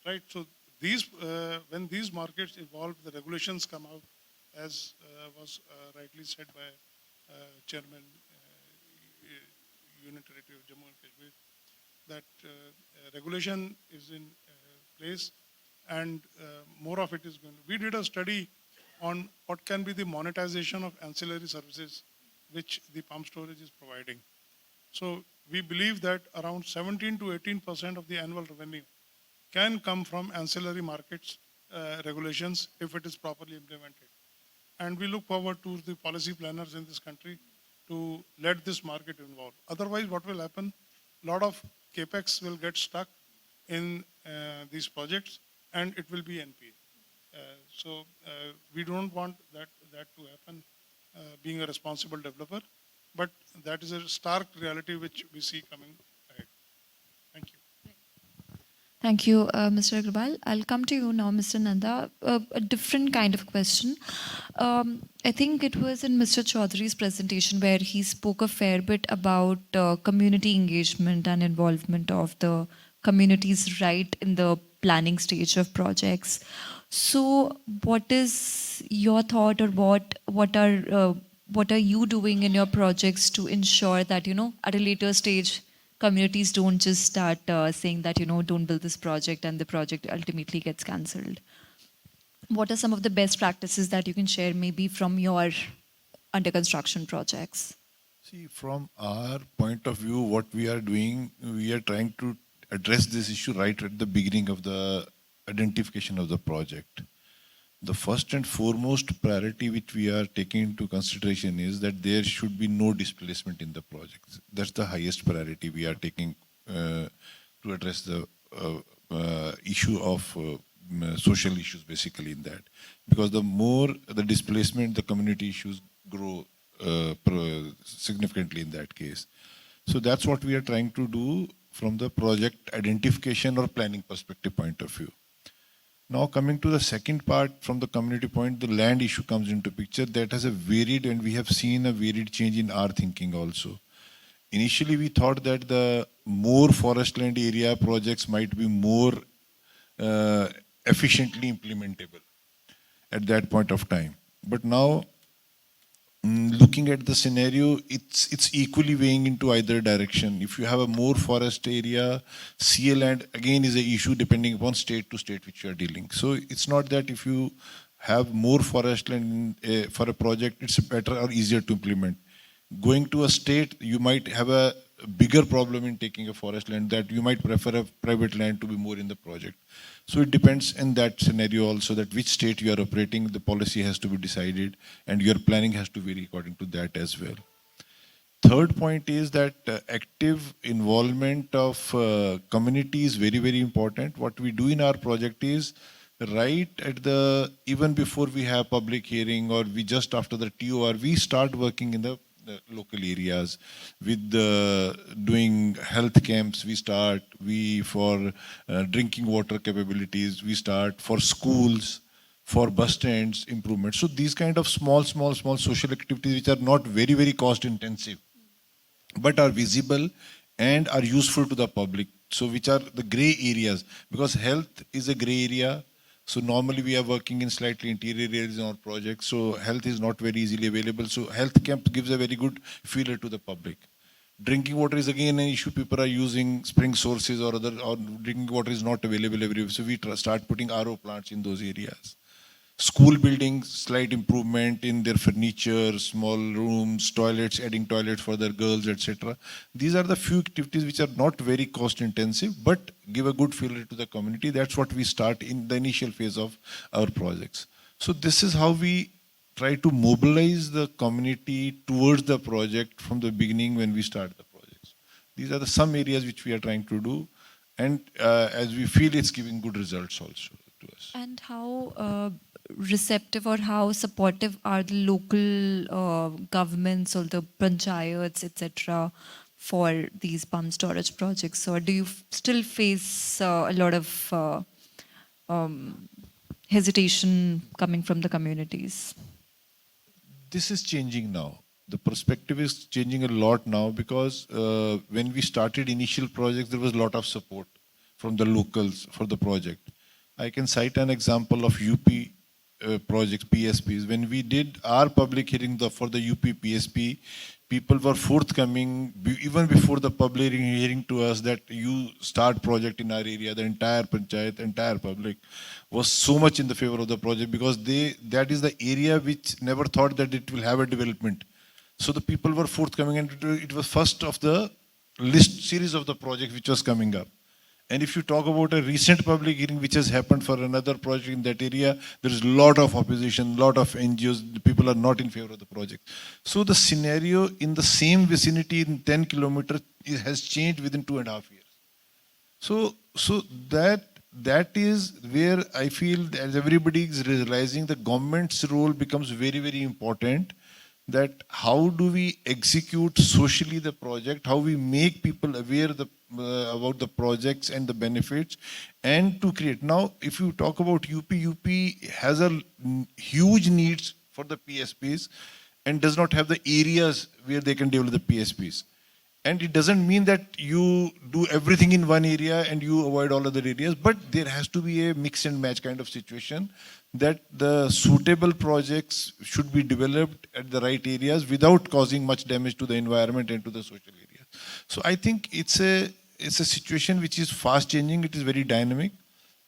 right? So these when these markets evolve, the regulations come out, as was rightly said by Chairman Union Territory of Jammu and Kashmir, that regulation is in place, and more of it is going to. We did a study on what can be the monetization of ancillary services which the pump storage is providing. So we believe that around 17 to 18% of the annual revenue can come from ancillary markets regulations if it is properly implemented. And we look forward to the policy planners in this country to let this market involve. Otherwise, what will happen? A lot of capex will get stuck in these projects, and it will be NPA. So we don't want that to happen, being a responsible developer, but that is a stark reality which we see coming ahead. Thank you. Thank you, Mr. Agarwal. I'll come to you now, Mr. Nanda. A different kind of question. I think it was in Mr. Chaudhary's presentation where he spoke a fair bit about community engagement and involvement of the communities right in the planning stage of projects. So, what is your thought, or what are you doing in your projects to ensure that at a later stage communities don't just start saying that don't build this project and the project ultimately gets cancelled? What are some of the best practices that you can share, maybe from your under construction projects? See, from our point of view, what we are doing, we are trying to address this issue right at the beginning of the identification of the project. The first and foremost priority which we are taking into consideration is that there should be no displacement in the project. That's the highest priority we are taking to address the issue of social issues basically in that. Because the more the displacement, the community issues grow significantly in that case. So that's what we are trying to do from the project identification or planning perspective point of view. Now coming to the second part, from the community point, the land issue comes into picture. That has a varied, and we have seen a varied change in our thinking also. Initially we thought that the more forest land area projects might be more efficiently implementable at that point of time. But now, looking at the scenario, it's equally weighing into either direction. If you have a more forest area, CA land again is an issue depending upon state to state which you are dealing. So it's not that if you have more forest land for a project, it's better or easier to implement. Going to a state, you might have a bigger problem in taking a forest land, that you might prefer a private land to be more in the project. So it depends in that scenario also, that which state you are operating, the policy has to be decided and your planning has to vary according to that as well. Third point is that active involvement of community is very, very important. What we do in our project is, right at the, even before we have public hearing or we just after the TOR, we start working in the local areas with doing health camps. We for drinking water capabilities, we start for schools, for bus stands improvement. So these kind of small social activities which are not very, very cost intensive, but are visible and are useful to the public. So which are the gray areas, because health is a gray area. So normally we are working in slightly interior areas in our project. So health is not very easily available. So health camp gives a very good feeler to the public. Drinking water is again an issue. People are using spring sources or drinking water is not available everywhere. So we start putting RO plants in those areas. School buildings, slight improvement in their furniture, small rooms, toilets, adding toilets for their girls, etc. These are the few activities which are not very cost intensive, but give a good feel to the community. That's what we start in the initial phase of our projects. So this is how we try to mobilize the community towards the project from the beginning when we start the projects. These are some areas which we are trying to do, and as we feel it's giving good results also to us. And how receptive or how supportive are the local governments or the panchayats, etc., for these pump storage projects? Or do you still face a lot of hesitation coming from the communities? This is changing now. The perspective is changing a lot now, because when we started initial projects, there was a lot of support from the locals for the project. I can cite an example of UP projects, PSPs. When we did our public hearing for the UP PSP, people were forthcoming even before the public hearing to us that you start project in our area. The entire panchayat, entire public was so much in the favor of the project, because that is the area which never thought that it will have a development. So the people were forthcoming, and it was first of the list series of the project which was coming up. And if you talk about a recent public hearing which has happened for another project in that area, there is a lot of opposition, lot of NGOs, the people are not in favor of the project. So the scenario in the same vicinity in 10 kilometers has changed within 2.5 years. So that is where I feel, as everybody is realizing, the government's role becomes very, very important. That how do we execute socially the project, how we make people aware about the projects and the benefits, and to create. Now, if you talk about UP has a huge needs for the PSPs and does not have the areas where they can develop the PSPs. And it doesn't mean that you do everything in one area and you avoid all other areas, but there has to be a mix and match kind of situation, that the suitable projects should be developed at the right areas without causing much damage to the environment and to the social areas. So I think it's a situation which is fast changing, it is very dynamic,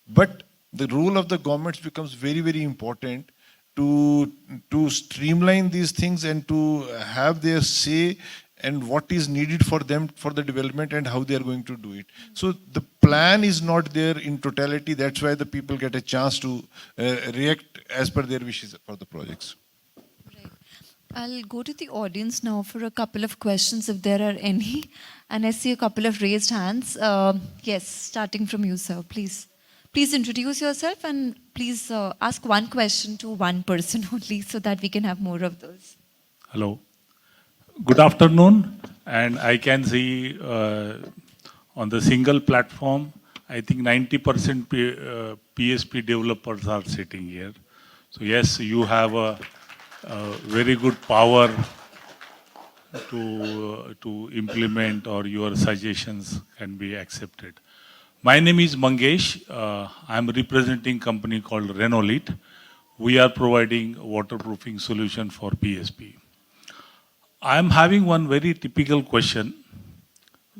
but the role of the governments becomes very, very important to streamline these things and to have their say and what is needed for them for the development and how they are going to do it. So the plan is not there in totality. That's why the people get a chance to react as per their wishes for the projects. Right. I'll go to the audience now for a couple of questions if there are any. And I see a couple of raised hands. Yes, starting from you, sir, please. Please introduce yourself and please ask one question to one person only so that we can have more of those. Hello. Good afternoon. And I can see on the single platform, I think 90% PSP developers are sitting here. So yes, you have a very good power to implement, or your suggestions can be accepted. My name is Mangesh. I'm representing a company called Renewable. We are providing waterproofing solution for PSP. I'm having one very typical question,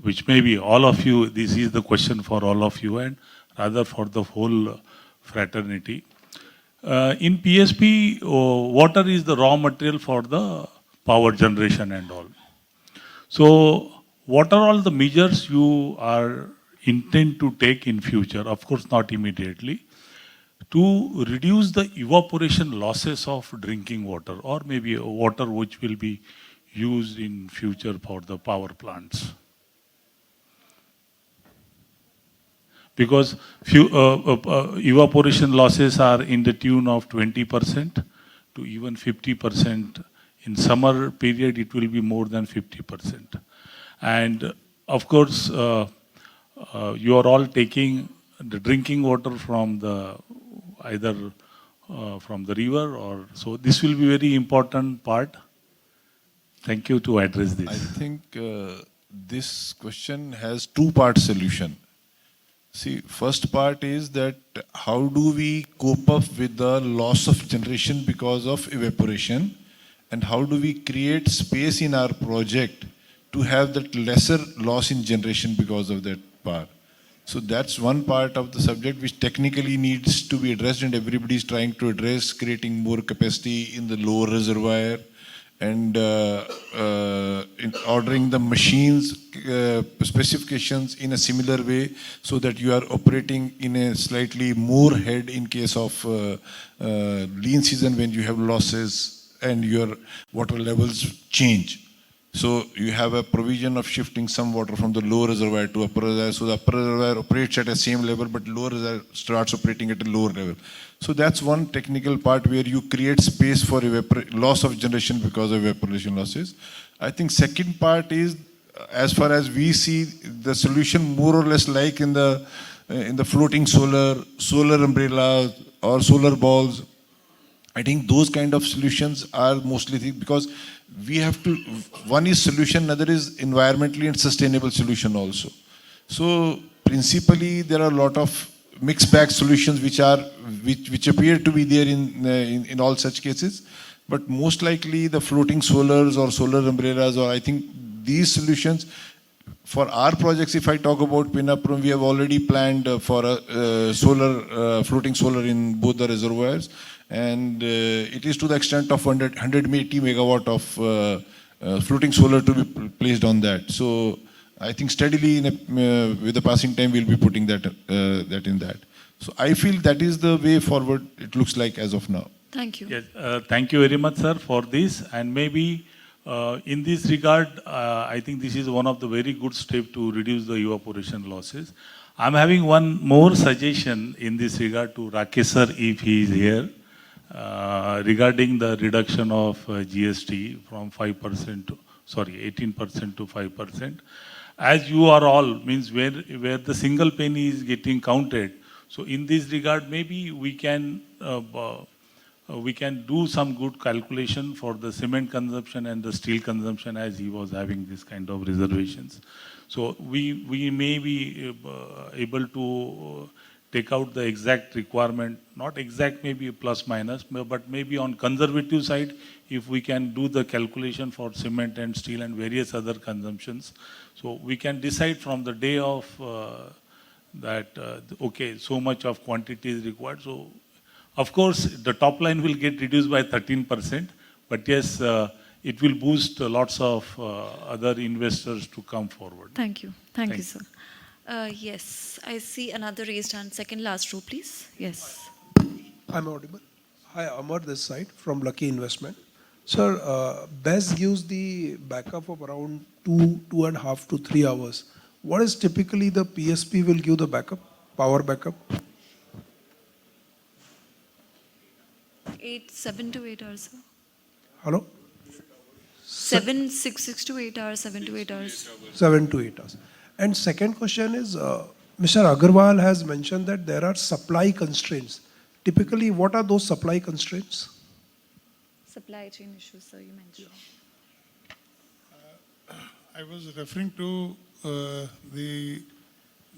which maybe all of you, this is the question for all of you and rather for the whole fraternity. In PSP, water is the raw material for the power generation and all. So what are all the measures you are intend to take in future, of course not immediately, to reduce the evaporation losses of drinking water, or maybe water which will be used in future for the power plants? Because evaporation losses are in the tune of 20% to even 50%. In summer period, it will be more than 50%. And of course, you are all taking the drinking water from the either from the river, or so this will be very important part. Thank you to address this. I think this question has two-part solution. See, first part is that how do we cope up with the loss of generation because of evaporation, and how do we create space in our project to have that lesser loss in generation because of that part. So that's one part of the subject which technically needs to be addressed, and everybody is trying to address, creating more capacity in the lower reservoir, and in ordering the machines specifications in a similar way, so that you are operating in a slightly more head in case of lean season when you have losses and your water levels change. So you have a provision of shifting some water from the lower reservoir to upper reservoir. So the upper reservoir operates at the same level, but lower reservoir starts operating at a lower level. So that's one technical part where you create space for loss of generation because of evaporation losses. I think second part is, as far as we see, the solution more or less like in the floating solar umbrella or solar balls. I think those kind of solutions are mostly because we have to, one is solution, another is environmentally and sustainable solution also. So principally there are a lot of mixed bag solutions which appear to be there in all such cases, but most likely the floating solars or solar umbrellas, or I think these solutions for our projects, if I talk about Pinnapuram, we have already planned for a floating solar in both the reservoirs. And it is to the extent of 180 megawatt of floating solar to be placed on that. So I think steadily with the passing time, we'll be putting that in that. So I feel that is the way forward it looks like as of now. Thank you. Yes, thank you very much, sir, for this. And maybe in this regard, I think this is one of the very good steps to reduce the evaporation losses. I'm having one more suggestion in this regard to Rakesh sir, if he is here. Regarding the reduction of GST from 5% to, 18% to 5%. As you are all, means where the single penny is getting counted. So in this regard, maybe we can we can do some good calculation for the cement consumption and the steel consumption, as he was having this kind of reservations. So we may be able to take out the exact requirement, not exact, maybe plus minus, but maybe on conservative side, if we can do the calculation for cement and steel and various other consumptions. So we can decide from the day of okay, so much of quantity is required. So of course, the top line will get reduced by 13%, but yes, it will boost lots of other investors to come forward. Thank you. Thank you, sir. Yes, I see another raised hand. Second last row, please. Yes. I'm audible. Hi, Amar this side from Lucky Investment. Sir, BESS gives the backup of around 2.5 to 3 hours. What is typically the PSP will give the backup, power backup? 7 to 8 hours, sir. Hello? 6 to 8 hours, 7 to 8 hours. 7 to 8 hours. And second question is, Mr. Agarwal has mentioned that there are supply constraints. Typically, what are those supply constraints? Supply chain issues, sir, you mentioned. I was referring to the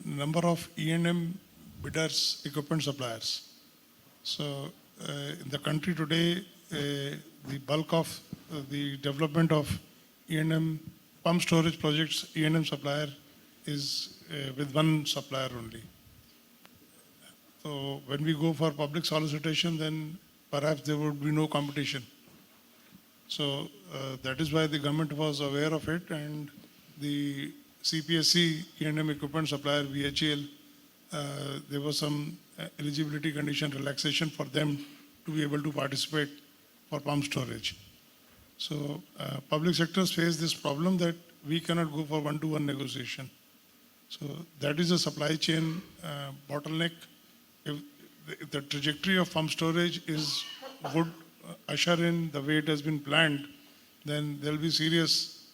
number of E&M bidders, equipment suppliers. So in the country today, the bulk of the development of E&M pump storage projects, E&M supplier is with one supplier only. So when we go for public solicitation, then perhaps there would be no competition. So that is why the government was aware of it, and the CPSC E&M equipment supplier, VHEL, there was some eligibility condition relaxation for them to be able to participate for pump storage. So public sectors face this problem that we cannot go for one-to-one negotiation. So that is a supply chain bottleneck. If the trajectory of pump storage would usher in the way it has been planned, then there will be serious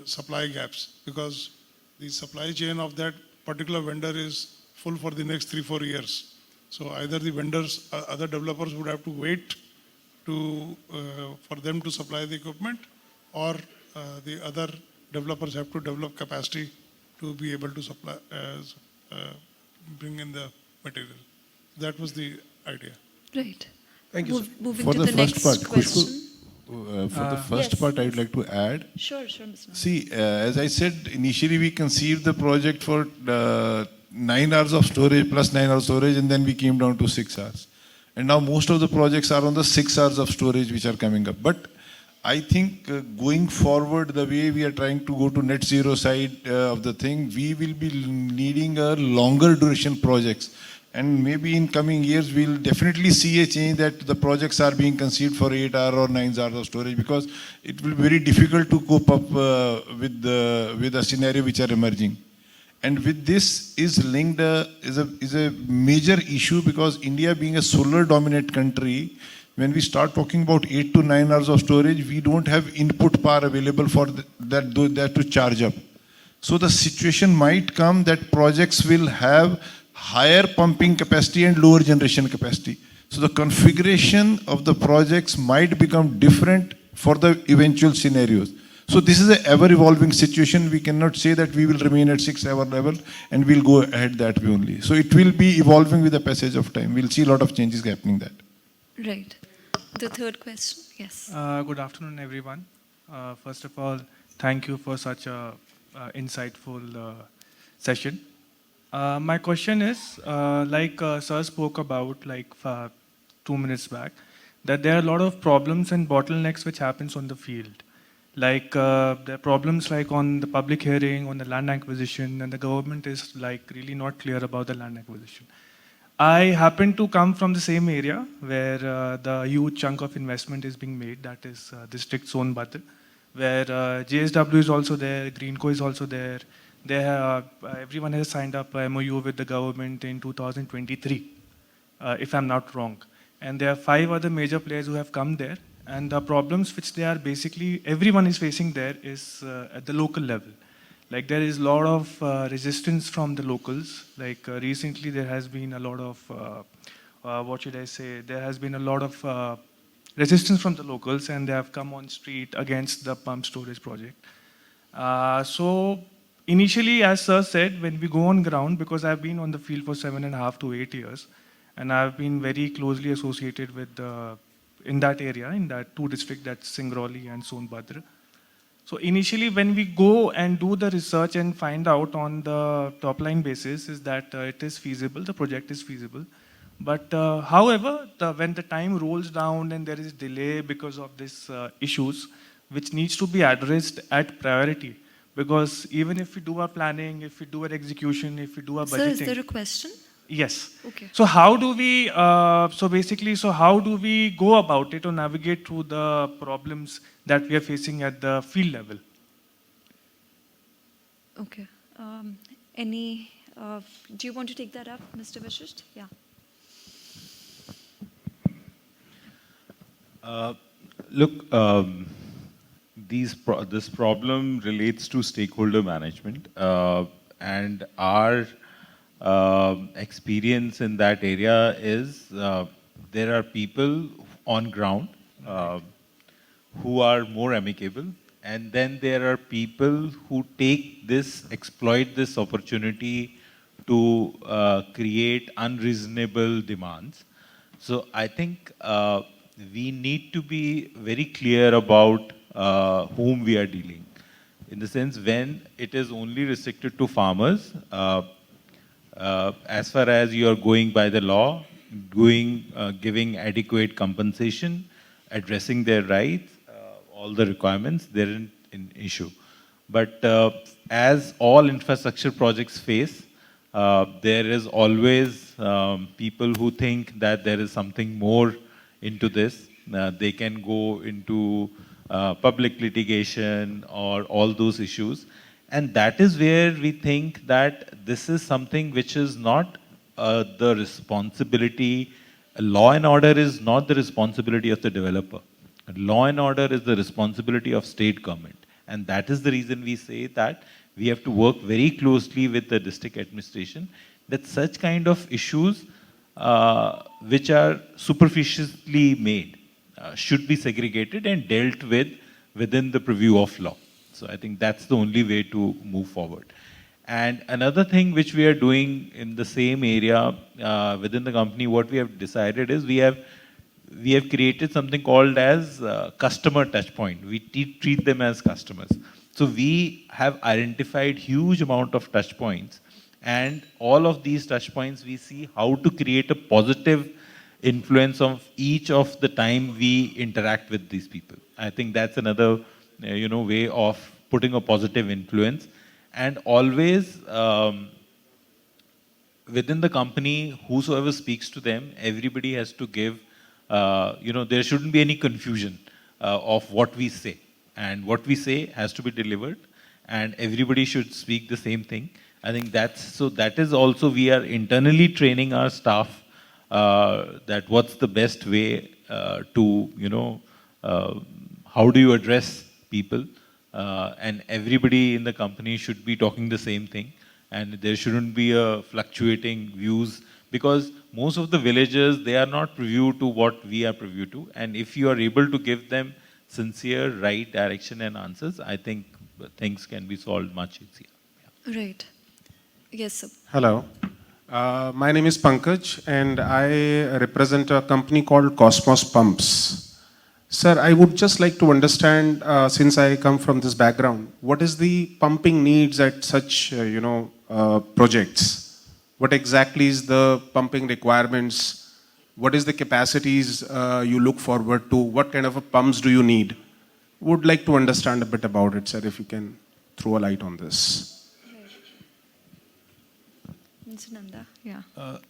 supply gaps, because the supply chain of that particular vendor is full for the next 3-4 years. So either the vendors, other developers would have to wait for them to supply the equipment, or the other developers have to develop capacity to be able to supply, bring in the material. That was the idea. Right. Thank you, sir. Moving For to the the first next part, question. Khushboo, for the first Yes, part, I yes. would like to add. Sure, Mr. Nanda. See, as I said, initially we conceived the project for 9 hours of storage plus 9 hours storage, and then we came down to 6 hours. And now most of the projects are on the 6 hours of storage which are coming up. But I think going forward, the way we are trying to go to net zero side of the thing, we will be needing a longer duration projects. And maybe in coming years, we'll definitely see a change that the projects are being conceived for 8 hours or 9 hours of storage, because it will be very difficult to cope up with the scenario which are emerging. And with this is linked is a major issue, because India being a solar dominant country, when we start talking about 8 to 9 hours of storage, we don't have input power available for that to charge up. So the situation might come that projects will have higher pumping capacity and lower generation capacity. So the configuration of the projects might become different for the eventual scenarios. So this is an ever-evolving situation. We cannot say that we will remain at 6 hour level and we'll go ahead that way only. So it will be evolving with the passage of time. We'll see a lot of changes happening there. Right. The third question, yes. Good afternoon, everyone. First of all, thank you for such a insightful session. My question is, like Sir spoke about 2 minutes back, that there are a lot of problems and bottlenecks which happens on the field. Like there are problems like on the public hearing, on the land acquisition, and the government is really not clear about the land acquisition. I happen to come from the same area where the huge chunk of investment is being made, that is district Sonbhadra, where JSW is also there, Greenko is also there. Everyone has signed up a MOU with the government in 2023, if I'm not wrong. And there are 5 other major players who have come there. And the problems which they are basically, everyone is facing there is at the local level. Like there is a lot of resistance from the locals. Like recently there has been a lot of what should I say, there has been a lot of resistance from the locals, and they have come on street against the pump storage project. So initially, as sir said, when we go on ground, because I've been on the field for 7.5 to 8 years, and I've been very closely associated with in that area, in that 2 districts, that's Singrauli and Sonbhadra. So initially, when we go and do the research and find out on the top line basis is that it is feasible, the project is feasible. But however, when the time rolls down and there is delay because of these issues, which needs to be addressed at priority, because even if we do our planning, if we do our execution, if we do our budgeting. Sir, is there a question? Yes. Okay. So how do we, so how do we go about it or navigate through the problems that we are facing at the field level? Okay. Do you want to take that up, Mr. Vashishtha? Yeah. Look, this problem relates to stakeholder management, and our experience in that area is there are people on ground who are more amicable, and then there are people who exploit this opportunity to create unreasonable demands. So I think we need to be very clear about whom we are dealing. In the sense, when it is only restricted to farmers, as far as you are going by the law, giving adequate compensation, addressing their rights, all the requirements, there isn't an issue. But as all infrastructure projects face, there is always people who think that there is something more into this. They can go into public litigation or all those issues. And that is where we think that this is something which is not the responsibility. Law and order is not the responsibility of the developer. Law and order is the responsibility of state government. And that is the reason we say that we have to work very closely with the district administration, that such kind of issues which are superficially made should be segregated and dealt with within the purview of law. So I think that's the only way to move forward. And another thing which we are doing in the same area within the company, what we have decided is we have created something called as customer touch point. We treat them as customers. So we have identified huge amount of touch points, and all of these touch points we see how to create a positive influence of each of the time we interact with these people. I think that's another way of putting a positive influence. And always within the company, whosoever speaks to them, everybody has to give, there shouldn't be any confusion of what we say. And what we say has to be delivered, and everybody should speak the same thing. I think that is also, we are internally training our staff that what's the best way to, how do you address people? And everybody in the company should be talking the same thing, and there shouldn't be a fluctuating views, because most of the villagers, they are not privy to what we are privy to, and if you are able to give them sincere, right direction and answers, I think things can be solved much easier. Yeah. Right. Yes, sir. Hello. My name is Pankaj, and I represent a company called Cosmos Pumps. Sir, I would just like to understand, since I come from this background, what is the pumping needs at such, projects? What exactly is the pumping requirements? What is the capacities you look forward to? What kind of pumps do you need? Would like to understand a bit about it, sir, if you can throw a light on this. Mr. Nanda, yeah.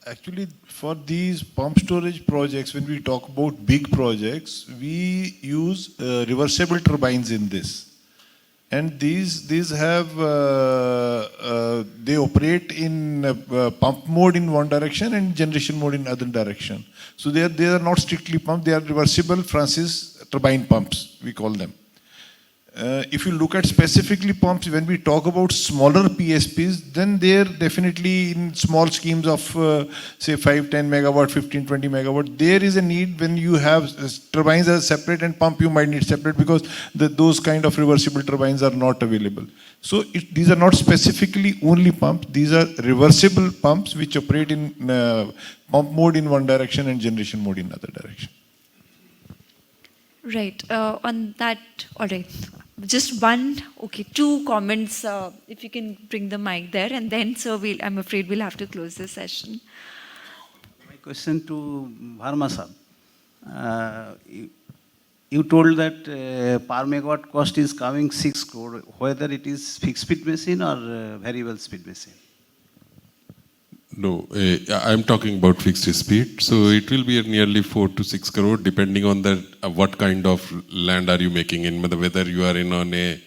Actually, for these pump storage projects, when we talk about big projects, we use reversible turbines in this. And these have, they operate in pump mode in one direction and generation mode in other direction. So they are not strictly pumped, they are reversible Francis turbine pumps, we call them. if you look at specifically pumps, when we talk about smaller PSPs, then they're definitely in small schemes of say 5, 10 megawatt, 15, 20 megawatt. There is a need when you have turbines as separate and pump you might need separate because those kind of reversible turbines are not available. So these are not specifically only pumps. These are reversible pumps which operate in pump mode in one direction and generation mode in another direction. Right. On that, all right. Just two comments. If you can bring the mic there, and then, sir, I'm afraid we'll have to close this session. My question to Verma sir. You told that per megawatt cost is coming 6 crore, whether it is fixed speed machine or variable speed machine. No, I'm talking about fixed speed. So it will be nearly 4 to 6 crore, depending on that what kind of land are you making in, whether you are in on a,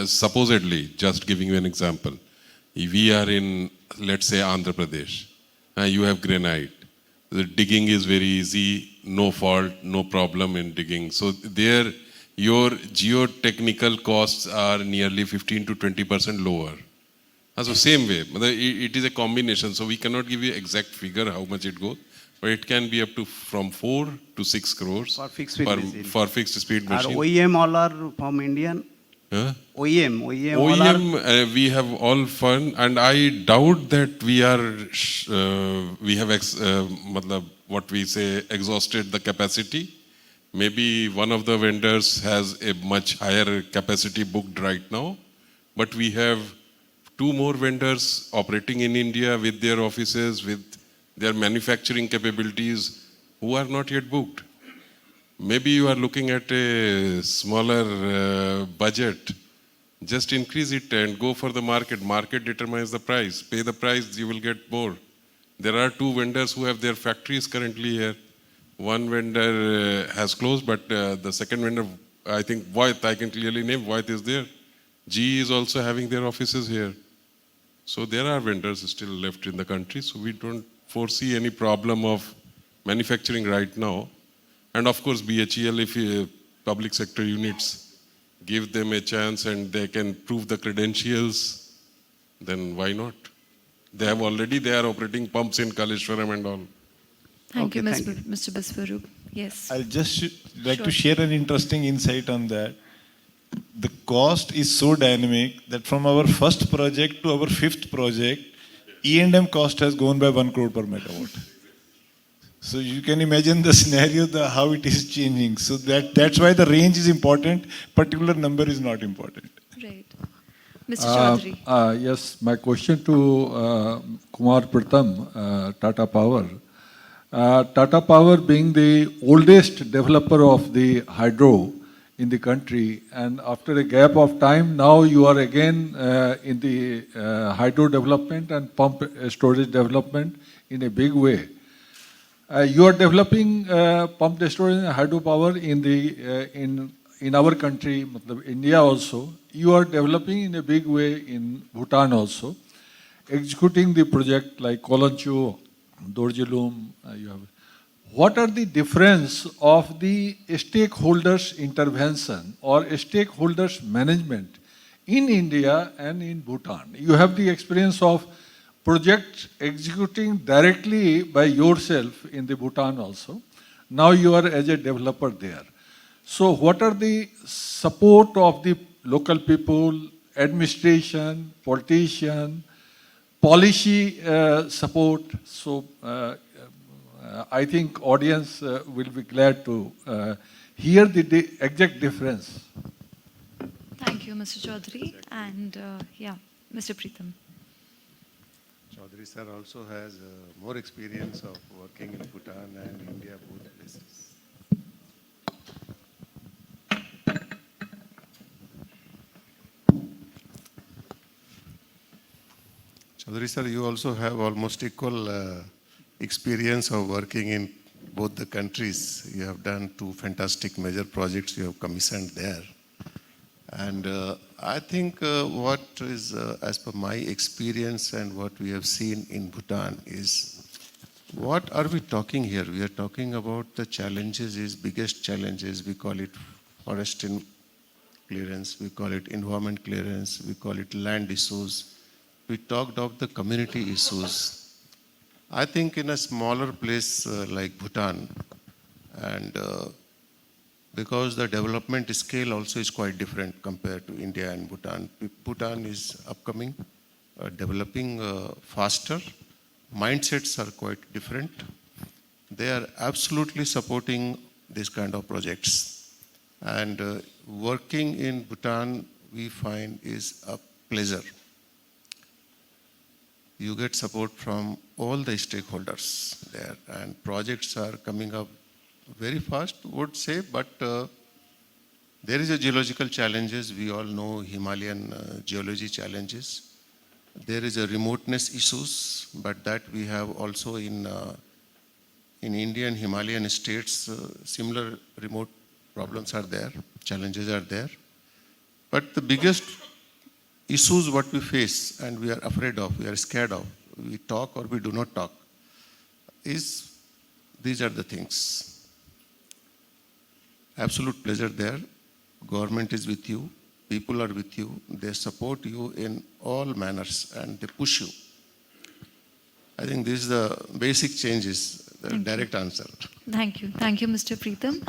supposedly, just giving you an example. We are in, let's say, Andhra Pradesh. You have granite. The digging is very easy, no fault, no problem in digging. So there, your geotechnical costs are nearly 15 to 20% lower. So same way, it is a combination. So we cannot give you exact figure how much it goes, but it can be up to from 4 to 6 crores for fixed speed machine. For fixed speed machine. Are OEM all are from Indian? Huh? OEM we have all fun, and I doubt that we have what we say exhausted the capacity. Maybe one of the vendors has a much higher capacity booked right now, but we have 2 more vendors operating in India with their offices, with their manufacturing capabilities, who are not yet booked. Maybe you are looking at a smaller budget. Just increase it and go for the market. Market determines the price. Pay the price, you will get more. There are 2 vendors who have their factories currently here. One vendor has closed, but the second vendor, I think Voith, I can clearly name, Voith is there. GE is also having their offices here. So there are vendors still left in the country, so we don't foresee any problem of manufacturing right now. And of course, BHEL, if public sector units give them a chance and they can prove the credentials, then why not? They are operating pumps in Kaleshwaram and all. Thank you, Mr. Biswarup. Yes. I'll just like to share an interesting insight on that. The cost is so dynamic that from our first project to our 5th project, E&M cost has gone by 1 crore per megawatt. So you can imagine the scenario, how it is changing. So that's why the range is important. Particular number is not important. Right. Mr. Chaudhary. Yes, my question to Kumar Pritam, Tata Power. Tata Power being the oldest developer of the hydro in the country, and after a gap of time, now you are again in the hydro development and pump storage development in a big way. You are developing pump storage and hydropower in our country, India also. You are developing in a big way in Bhutan also, executing the project like Kolanchu, Dorjilum. What are the difference of the stakeholders intervention or stakeholders management in India and in Bhutan? You have the experience of projects executing directly by yourself in the Bhutan also. Now you are as a developer there. So what are the support of the local people, administration, politician, policy support? So I think audience will be glad to hear the exact difference. Thank you, Mr. Chaudhary. And Mr. Pritam. Chaudhary sir also has more experience of working in Bhutan and India, both places. Chaudhary sir, you also have almost equal experience of working in both the countries. You have done 2 fantastic major projects you have commissioned there. And I think what is, as per my experience and what we have seen in Bhutan is, what are we talking here? We are talking about the challenges, biggest challenges, we call it forest clearance, we call it environment clearance, we call it land issues. We talked of the community issues. I think in a smaller place like Bhutan, and because the development scale also is quite different compared to India and Bhutan. Bhutan is upcoming, developing faster. Mindsets are quite different. They are absolutely supporting this kind of projects. And working in Bhutan, we find is a pleasure. You get support from all the stakeholders there, and projects are coming up very fast, would say, but there is a geological challenges. We all know Himalayan geology challenges. There is a remoteness issues, but that we have also in Indian Himalayan states, similar remote problems are there, challenges are there. But the biggest issues what we face and we are afraid of, we are scared of, we talk or we do not talk, is these are the things. Absolute pleasure there. Government is with you, people are with you, they support you in all manners and they push you. I think this is the basic changes, the direct answer. Thank you. Thank you, Mr. Pritam.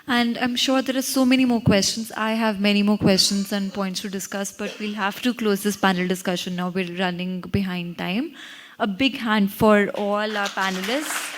And I'm sure there are so many more questions. I have many more questions and points to discuss, but we'll have to close this panel discussion now. We're running behind time. A big hand for all our panelists.